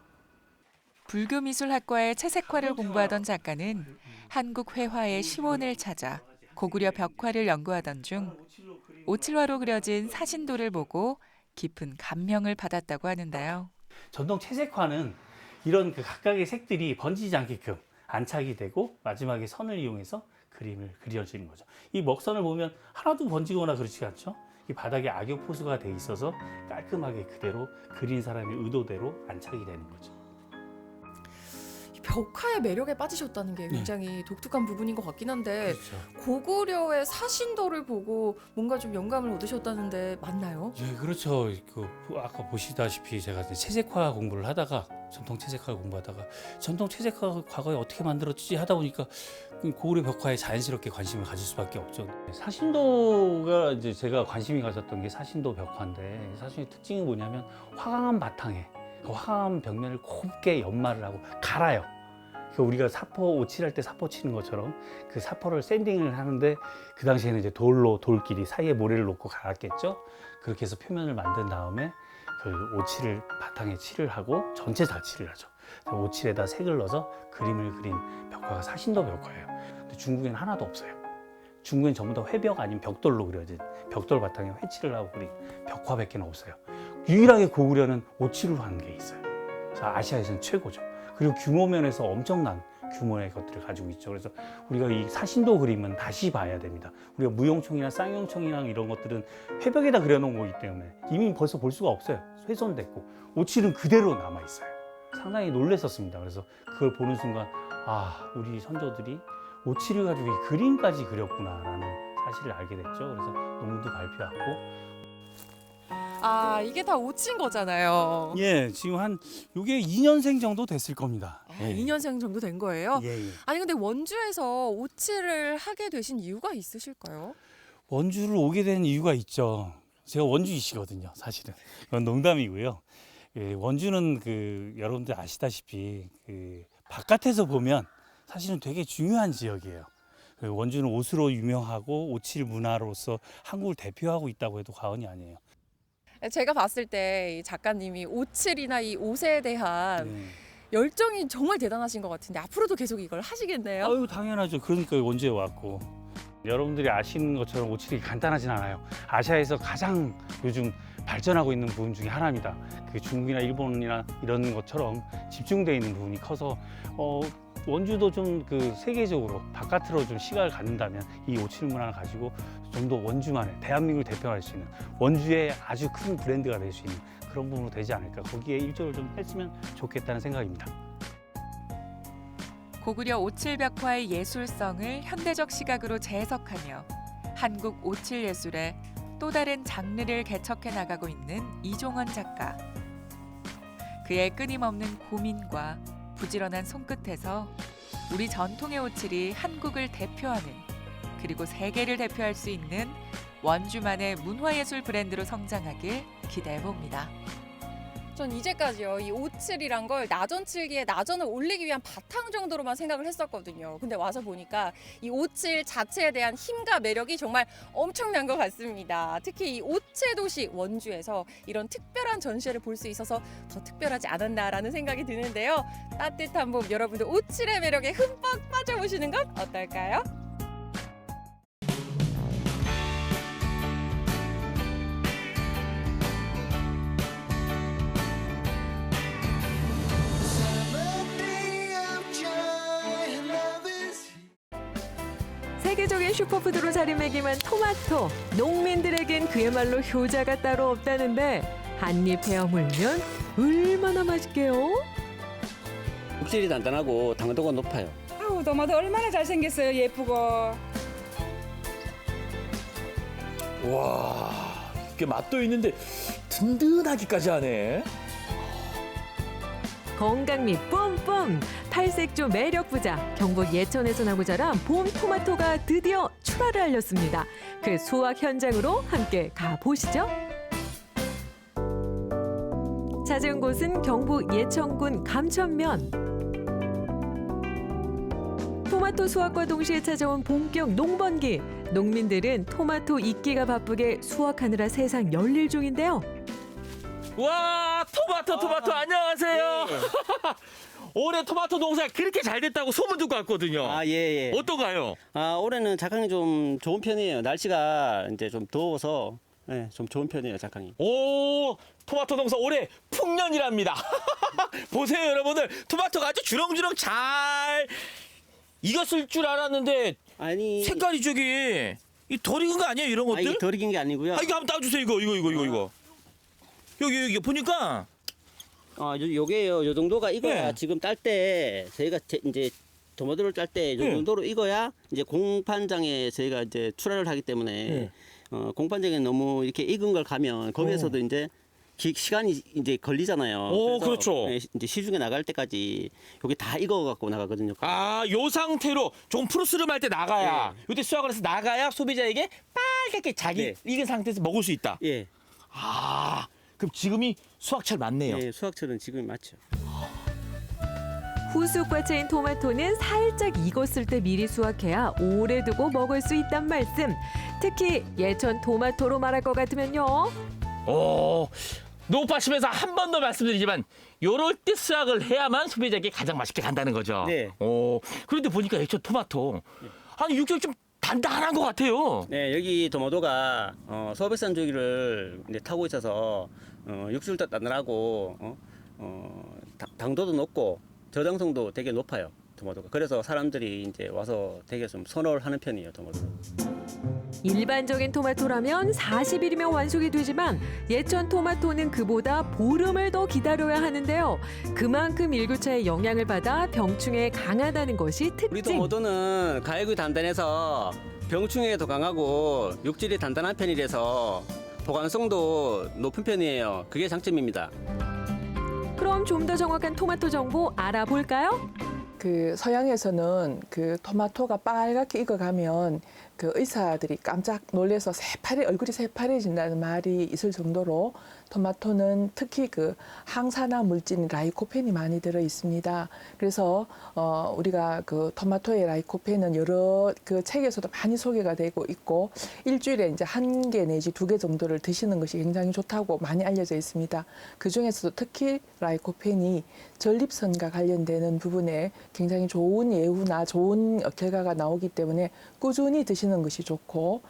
[SPEAKER 23] 불교미술학과의 채색화를 공부하던 작가는 한국 회화의 시원을 찾아 고구려 벽화를 연구하던 중 오칠화로 그려진 사신도를 보고 깊은 감명을 받았다고 하는데요.
[SPEAKER 1] 전통 채색화는 이런 그 각각의 색들이 번지지 않게끔 안착이 되고 마지막에 선을 이용해서 그림을 그려지는 거죠. 이 먹선을 보면 하나도 번지거나 그렇지 않죠. 이 바닥에 악역 포수가 돼 있어서 깔끔하게 그대로 그린 사람의 의도대로 안착이 되는 거죠.
[SPEAKER 25] 벽화의 매력에 빠지셨다는 게 굉장히 독특한 부분인 것 같긴 한데 고구려의 사신도를 보고 뭔가 좀 영감을 얻으셨다는데 맞나요?
[SPEAKER 1] 예, 그렇죠. 아까 보시다시피 제가 이제 채색화 공부를 하다가 전통 채색화 공부하다가 전통 채색화 과거에 어떻게 만들었지 하다 보니까 고구려 벽화에 자연스럽게 관심을 가질 수밖에 없죠. 사신도가 이제 제가 관심이 가졌던 게 사신도 벽화인데 사신도의 특징이 뭐냐면 화강암 바탕에 그 화강암 벽면을 곱게 연마를 하고 갈아요. 우리가 사포 오칠할 때 사포 치는 것처럼 그 사포를 샌딩을 하는데 그 당시에는 이제 돌끼리 사이에 모래를 놓고 갈았겠죠. 그렇게 해서 표면을 만든 다음에 그 오칠을 바탕에 칠을 하고 전체 다 칠을 하죠. 오칠에다 색을 넣어서 그림을 그린 벽화가 사신도 벽화예요. 근데 중국에는 하나도 없어요. 중국엔 전부 다 회벽 아니면 벽돌로 그려진 벽돌 바탕에 회칠을 하고 그린 벽화밖에 없어요. 유일하게 고구려는 오칠로 하는 게 있어요. 아시아에서는 최고죠. 그리고 규모 면에서 엄청난 규모의 것들을 가지고 있죠. 그래서 우리가 이 사신도 그림은 다시 봐야 됩니다. 우리가 무용총이나 쌍용총이나 이런 것들은 회벽에다 그려놓은 거기 때문에 이미 벌써 볼 수가 없어요. 훼손됐고 오칠은 그대로 남아 있어요. 상당히 놀랐었습니다. 그래서 그걸 보는 순간 우리 선조들이 오칠을 가지고 이 그림까지 그렸구나라는 사실을 알게 됐죠. 그래서 논문도 발표하고.
[SPEAKER 25] 이게 다 오친 거잖아요.
[SPEAKER 1] 예, 지금 요게 2년생 정도 됐을 겁니다.
[SPEAKER 25] 2년생 정도 된 거예요?
[SPEAKER 1] 예.
[SPEAKER 25] 아니 근데 원주에서 오칠을 하게 되신 이유가 있으실까요?
[SPEAKER 1] 원주를 오게 된 이유가 있죠. 제가 원주이시거든요, 사실은. 이건 농담이고요. 원주는 여러분들 아시다시피 바깥에서 보면 사실은 되게 중요한 지역이에요. 원주는 옷으로 유명하고 오칠 문화로서 한국을 대표하고 있다고 해도 과언이 아니에요.
[SPEAKER 25] 제가 봤을 때 이 작가님이 오칠이나 이 옷에 대한 열정이 정말 대단하신 것 같은데 앞으로도 계속 이걸 하시겠네요?
[SPEAKER 1] 당연하죠. 그러니까 원주에 왔고. 여러분들이 아시는 것처럼 오칠이 간단하진 않아요. 아시아에서 가장 요즘 발전하고 있는 부분 중에 하나입니다. 중국이나 일본이나 이런 것처럼 집중되어 있는 부분이 커서 원주도 좀 세계적으로 바깥으로 좀 시각을 갖는다면 이 오칠 문화를 가지고 좀 더 원주만의 대한민국을 대표할 수 있는 원주의 아주 큰 브랜드가 될 수 있는 그런 부분으로 되지 않을까. 거기에 일조를 좀 했으면 좋겠다는 생각입니다.
[SPEAKER 23] 고구려 오칠 벽화의 예술성을 현대적 시각으로 재해석하며 한국 오칠 예술의 또 다른 장르를 개척해 나가고 있는 이종원 작가. 그의 끊임없는 고민과 부지런한 손끝에서 우리 전통의 오칠이 한국을 대표하는 그리고 세계를 대표할 수 있는 원주만의 문화예술 브랜드로 성장하길 기대해 봅니다.
[SPEAKER 25] 전 이제까지요 이 오칠이란 걸 나전칠기에 나전을 올리기 위한 바탕 정도로만 생각을 했었거든요. 근데 와서 보니까 이 오칠 자체에 대한 힘과 매력이 정말 엄청난 것 같습니다. 특히 이 오칠 도시 원주에서 이런 특별한 전시회를 볼 수 있어서 더 특별하지 않았나라는 생각이 드는데요. 따뜻한 봄 여러분들 오칠의 매력에 흠뻑 빠져보시는 건 어떨까요?
[SPEAKER 5] 세계적인 슈퍼푸드로 자리매김한 토마토. 농민들에겐 그야말로 효자가 따로 없다는데 한입 베어 물면 얼마나 맛있게요?
[SPEAKER 6] 육질이 단단하고 당도가 높아요.
[SPEAKER 8] 아우 토마토 얼마나 잘생겼어요. 예쁘고.
[SPEAKER 9] 와, 이게 맛도 있는데 든든하기까지 하네.
[SPEAKER 5] 건강미 뿜뿜. 팔색조 매력 부자 경북 예천에서 나고 자란 봄 토마토가 드디어 출하를 알렸습니다. 그 수확 현장으로 함께 가보시죠. 찾은 곳은 경북 예천군 감천면. 토마토 수확과 동시에 찾아온 본격 농번기. 농민들은 토마토 익기가 바쁘게 수확하느라 세상 열일 중인데요.
[SPEAKER 9] 와, 토마토 안녕하세요. 올해 토마토 농사 그렇게 잘 됐다고 소문 듣고 왔거든요.
[SPEAKER 6] 예.
[SPEAKER 9] 어떤가요?
[SPEAKER 6] 올해는 작황이 좀 좋은 편이에요. 날씨가 이제 좀 더워서 좀 좋은 편이에요, 작황이.
[SPEAKER 9] 오, 토마토 농사 올해 풍년이랍니다. 보세요, 여러분들. 토마토가 아주 주렁주렁 잘 익었을 줄 알았는데 색깔이 저기 덜 익은 거 아니에요, 이런 것들?
[SPEAKER 6] 이게 덜 익은 게 아니고요.
[SPEAKER 9] 이거 한번 따주세요, 이거. 여기 보니까
[SPEAKER 6] 요게요. 요 정도가 익어야
[SPEAKER 9] 네.
[SPEAKER 6] 지금 딸 때 저희가 이제 토마토를 딸 때 요
[SPEAKER 9] 네.
[SPEAKER 6] 정도로 익어야 이제 공판장에 저희가 이제 출하를 하기 때문에
[SPEAKER 9] 네.
[SPEAKER 6] 공판장에 너무 이렇게 익은 걸 가면 거기에서도 이제 시간이 이제 걸리잖아요.
[SPEAKER 9] 오,
[SPEAKER 6] 그래서
[SPEAKER 9] 그렇죠.
[SPEAKER 6] 이제 시중에 나갈 때까지 요게 다 익어 갖고 나가거든요.
[SPEAKER 9] 요 상태로 좀 푸르스름할 때 나가야 요때 수확을 해서 나가야 소비자에게 빨갛게 자기 익은 상태에서 먹을 수 있다.
[SPEAKER 6] 예.
[SPEAKER 9] 그럼 지금이 수확철 맞네요.
[SPEAKER 6] 예, 수확철은 지금이 맞죠.
[SPEAKER 5] 후숙과체인 토마토는 살짝 익었을 때 미리 수확해야 오래 두고 먹을 수 있단 말씀. 특히 예천 토마토로 말할 것 같으면요.
[SPEAKER 9] 노파심에서 한 번 더 말씀드리지만 요럴 때 수확을 해야만 소비자에게 가장 맛있게 간다는 거죠.
[SPEAKER 6] 네.
[SPEAKER 9] 그런데 보니까 예천 토마토 아니 육질이 좀 단단한 것 같아요.
[SPEAKER 6] 네, 여기 토마토가 소백산 주기를 이제 타고 있어서 육질도 단단하고 당도도 높고 저장성도 되게 높아요. 토마토가. 그래서 사람들이 이제 와서 되게 좀 선호를 하는 편이에요, 토마토를.
[SPEAKER 5] 일반적인 토마토라면 40일이면 완숙이 되지만 예천 토마토는 그보다 보름을 더 기다려야 하는데요. 그만큼 일교차의 영향을 받아 병충해에 강하다는 것이
[SPEAKER 6] 우리
[SPEAKER 5] 특징.
[SPEAKER 6] 토마토는 가육이 단단해서 병충해에도 강하고 육질이 단단한 편이라서 보관성도 높은 편이에요. 그게 장점입니다.
[SPEAKER 5] 그럼 좀 더 정확한 토마토 정보 알아볼까요?
[SPEAKER 13] 그 서양에서는 그 토마토가 빨갛게 익어가면 그 의사들이 깜짝 놀래서 얼굴이 새파래진다는 말이 있을 정도로 토마토는 특히 그 항산화 물질인 라이코펜이 많이 들어 있습니다. 그래서 우리가 그 토마토의 라이코펜은 여러 그 책에서도 많이 소개가 되고 있고 일주일에 이제 1개 내지 2개 정도를 드시는 것이 굉장히 좋다고 많이 알려져 있습니다. 그 중에서도 특히 라이코펜이 전립선과 관련되는 부분에 굉장히 좋은 예후나 좋은 결과가 나오기 때문에 꾸준히 드시는 것이 좋고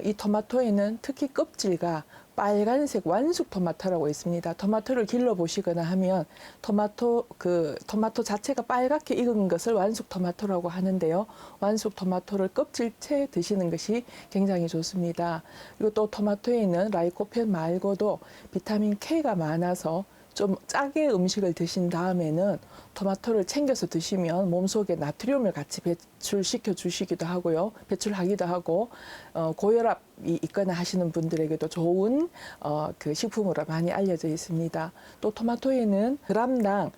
[SPEAKER 13] 이 토마토에는 특히 껍질과 빨간색 완숙 토마토라고 있습니다. 토마토를 길러 보시거나 하면 토마토 자체가 빨갛게 익은 것을 완숙 토마토라고 하는데요. 완숙 토마토를 껍질째 드시는 것이 굉장히 좋습니다. 그리고 또 토마토에는 라이코펜 말고도 비타민 K가 많아서 좀 짜게 음식을 드신 다음에는 토마토를 챙겨서 드시면 몸속에 나트륨을 같이 배출시켜 주시기도 하고요. 배출하기도 하고 고혈압이 있거나 하시는 분들에게도 좋은 그 식품으로 많이 알려져 있습니다. 또 토마토에는 그람당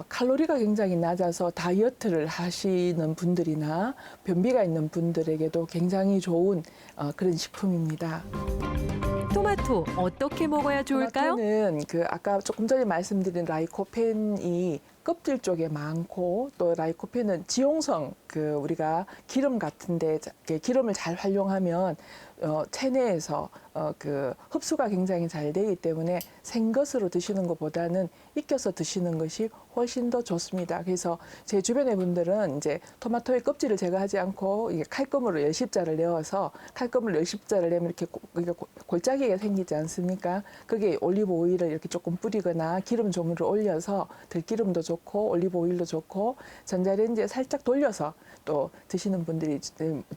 [SPEAKER 13] 칼로리가 굉장히 낮아서 다이어트를 하시는 분들이나 변비가 있는 분들에게도 굉장히 좋은 그런 식품입니다.
[SPEAKER 5] 토마토 어떻게 먹어야 좋을까요?
[SPEAKER 13] 토마토는 그 아까 조금 전에 말씀드린 라이코펜이 껍질 쪽에 많고 또 라이코펜은 지용성 그 우리가 기름 같은데 기름을 잘 활용하면 체내에서 그 흡수가 굉장히 잘 되기 때문에 생것으로 드시는 것보다는 익혀서 드시는 것이 훨씬 더 좋습니다. 그래서 제 주변의 분들은 이제 토마토의 껍질을 제거하지 않고 이게 칼금으로 열십자를 내어서 칼금을 열십자를 내면 이렇게 골짜기가 생기지 않습니까? 그게 올리브 오일을 이렇게 조금 뿌리거나 기름 종류를 올려서 들기름도 좋고 올리브 오일도 좋고 전자레인지에 살짝 돌려서 또 드시는 분들이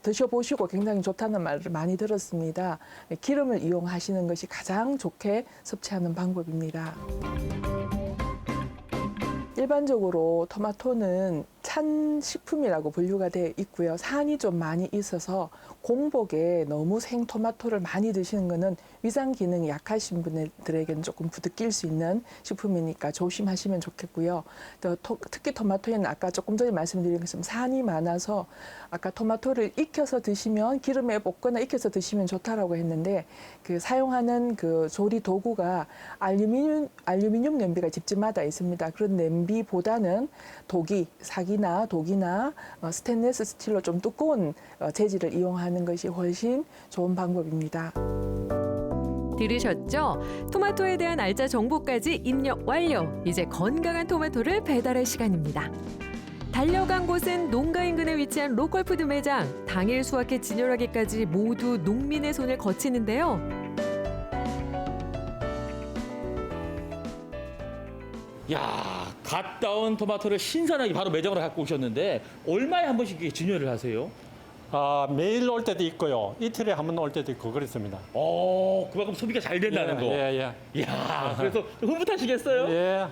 [SPEAKER 13] 드셔보시고 굉장히 좋다는 말을 많이 들었습니다. 기름을 이용하시는 것이 가장 좋게 섭취하는 방법입니다. 일반적으로 토마토는 찬 식품이라고 분류가 되어 있고요. 산이 좀 많이 있어서 공복에 너무 생토마토를 많이 드시는 것은 위장 기능이 약하신 분들에게는 조금 부득일 수 있는 식품이니까 조심하시면 좋겠고요. 또 특히 토마토에는 아까 조금 전에 말씀드린 것처럼 산이 많아서 아까 토마토를 익혀서 드시면 기름에 볶거나 익혀서 드시면 좋다라고 했는데 그 사용하는 그 조리 도구가 알루미늄 냄비가 집집마다 있습니다. 그런 냄비보다는 사기나 독이나 스테인리스 스틸로 좀 두꺼운 재질을 이용하는 것이 훨씬 좋은 방법입니다.
[SPEAKER 5] 들으셨죠? 토마토에 대한 알짜 정보까지 입력 완료. 이제 건강한 토마토를 배달할 시간입니다. 달려간 곳은 농가 인근에 위치한 로컬푸드 매장. 당일 수확해 진열하기까지 모두 농민의 손을 거치는데요.
[SPEAKER 9] 야, 갓 따온 토마토를 신선하게 바로 매장으로 갖고 오셨는데 얼마에 한 번씩 이렇게 진열을 하세요?
[SPEAKER 10] 매일 올 때도 있고요. 이틀에 한 번 올 때도 있고 그렇습니다.
[SPEAKER 9] 그만큼 소비가 잘 된다는 거.
[SPEAKER 10] 예.
[SPEAKER 9] 이야, 그래서 흐뭇하시겠어요?
[SPEAKER 10] 예.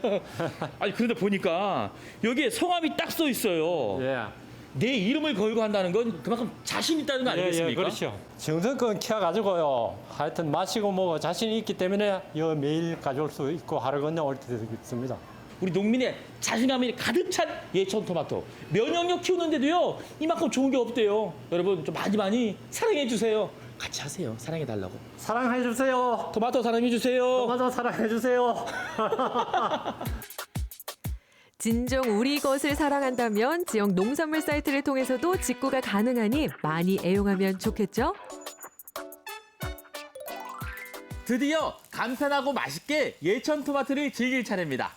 [SPEAKER 9] 아니 그런데 보니까 여기에 성함이 딱 써 있어요.
[SPEAKER 10] 예.
[SPEAKER 9] 내 이름을 걸고 한다는 건 그만큼 자신 있다는 거 아니겠습니까?
[SPEAKER 10] 예, 그렇죠. 정성껏 키워가지고요. 하여튼 마시고 뭐고 자신이 있기 때문에 여 매일 가져올 수 있고 하루 건너 올 때도 있습니다.
[SPEAKER 9] 우리 농민의 자신감이 가득 찬 예천 토마토. 면역력 키우는데도요 이만큼 좋은 게 없대요. 여러분 좀 많이 사랑해 주세요. 같이 하세요. 사랑해 달라고.
[SPEAKER 10] 사랑해 주세요.
[SPEAKER 9] 토마토 사랑해 주세요.
[SPEAKER 10] 토마토 사랑해 주세요.
[SPEAKER 5] 진정 우리 것을 사랑한다면 지역 농산물 사이트를 통해서도 직구가 가능하니 많이 애용하면 좋겠죠?
[SPEAKER 9] 드디어 간편하고 맛있게 예천 토마토를 즐길 차례입니다.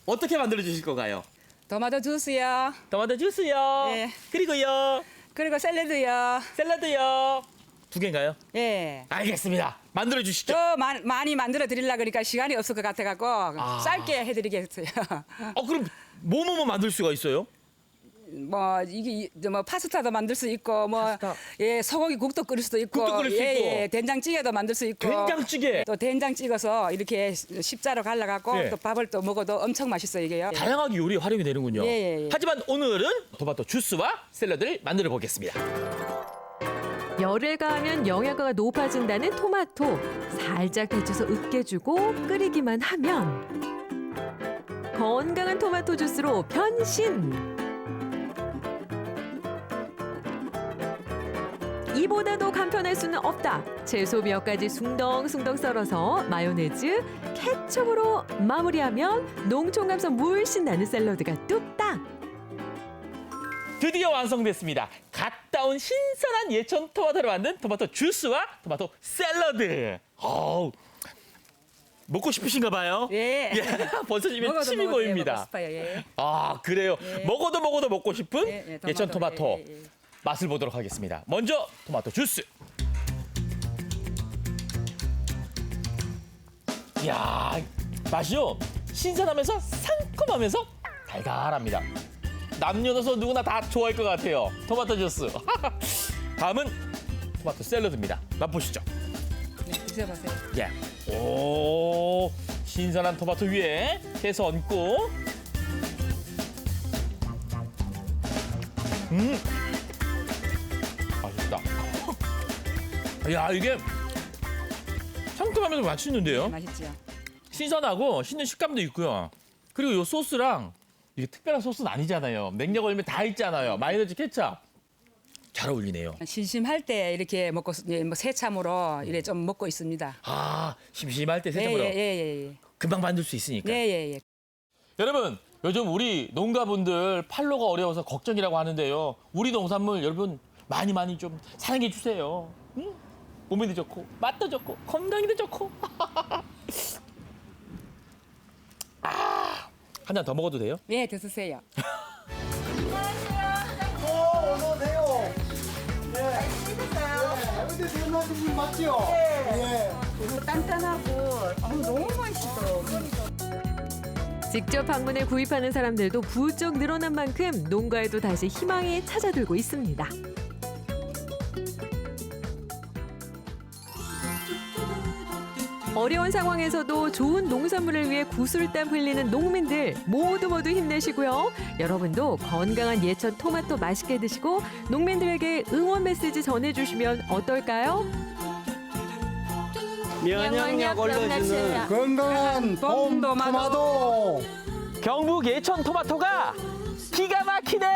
[SPEAKER 9] 어떻게 만들어 주실 건가요?
[SPEAKER 8] 토마토 주스요.
[SPEAKER 9] 토마토 주스요.
[SPEAKER 8] 예.
[SPEAKER 9] 그리고요.
[SPEAKER 8] 그리고 샐러드요.
[SPEAKER 9] 샐러드요. 두 개인가요?
[SPEAKER 8] 예.
[SPEAKER 9] 알겠습니다. 만들어 주시죠.
[SPEAKER 8] 더 많이 만들어 드리려고 그러니까 시간이 없을 것 같아갖고 짧게 해드리겠어요.
[SPEAKER 9] 그럼 뭐 만들 수가 있어요?
[SPEAKER 8] 뭐 이게 뭐 파스타도 만들 수 있고 뭐 예 소고기 국도 끓일 수도 있고
[SPEAKER 9] 국도 끓일 수 있고.
[SPEAKER 8] 예, 된장찌개도 만들 수 있고
[SPEAKER 9] 된장찌개.
[SPEAKER 8] 또 된장 찍어서 이렇게 십자로 갈라갖고
[SPEAKER 9] 예.
[SPEAKER 8] 또 밥을 또 먹어도 엄청 맛있어요 이게요.
[SPEAKER 9] 다양하게 요리에 활용이 되는군요.
[SPEAKER 8] 예.
[SPEAKER 9] 하지만 오늘은 토마토 주스와 샐러드를 만들어 보겠습니다.
[SPEAKER 5] 열을 가하면 영양가가 높아진다는 토마토. 살짝 데쳐서 으깨주고 끓이기만 하면 건강한 토마토 주스로 변신! 이보다도 간편할 수는 없다. 채소 몇 가지 숭덩숭덩 썰어서 마요네즈, 케첩으로 마무리하면 농촌 감성 물씬 나는 샐러드가 뚝딱!
[SPEAKER 9] 드디어 완성됐습니다. 갓 따온 신선한 예천 토마토를 만든 토마토 주스와 토마토 샐러드. 먹고 싶으신가 봐요?
[SPEAKER 8] 예.
[SPEAKER 9] 벌써 집에 침이 고입니다.
[SPEAKER 8] 먹고 싶어요. 예.
[SPEAKER 9] 그래요.
[SPEAKER 8] 예.
[SPEAKER 9] 먹어도 먹고 싶은 예천 토마토.
[SPEAKER 8] 예.
[SPEAKER 9] 맛을 보도록 하겠습니다. 먼저 토마토 주스. 이야, 맛이요. 신선하면서 상큼하면서 달달합니다. 남녀노소 누구나 다 좋아할 것 같아요. 토마토 주스. 다음은 토마토 샐러드입니다. 맛보시죠.
[SPEAKER 8] 네, 드셔보세요.
[SPEAKER 9] 예. 오, 신선한 토마토 위에 채소 얹고. 맛있다. 야, 이게 상큼하면서 맛있는데요?
[SPEAKER 8] 맛있죠.
[SPEAKER 9] 신선하고 씹는 식감도 있고요. 그리고 이 소스랑 이게 특별한 소스는 아니잖아요. 냉장 걸리면 다 있잖아요. 마요네즈, 케첩. 잘 어울리네요.
[SPEAKER 8] 심심할 때 이렇게 먹고 뭐 새참으로 이래 좀 먹고 있습니다.
[SPEAKER 9] 심심할 때 새참으로.
[SPEAKER 8] 예.
[SPEAKER 9] 금방 만들 수 있으니까.
[SPEAKER 8] 예.
[SPEAKER 9] 여러분, 요즘 우리 농가분들 팔로가 어려워서 걱정이라고 하는데요. 우리 농산물 여러분 많이 좀 사랑해 주세요. 응? 몸에도 좋고 맛도 좋고 건강에도 좋고. 한 잔 더 먹어도 돼요?
[SPEAKER 8] 예, 드세요.
[SPEAKER 12] 어서 오세요. 근데 대한민국 맞죠?
[SPEAKER 8] 단단하고 너무 맛있어.
[SPEAKER 5] 직접 방문해 구입하는 사람들도 부쩍 늘어난 만큼 농가에도 다시 희망이 찾아들고 있습니다. 어려운 상황에서도 좋은 농산물을 위해 구슬땀 흘리는 농민들 모두 힘내시고요. 여러분도 건강한 예천 토마토 맛있게 드시고 농민들에게 응원 메시지 전해주시면 어떨까요?
[SPEAKER 12] 면역력 올려주는 건강한 봄 토마토.
[SPEAKER 9] 경북 예천 토마토가 기가 막히네.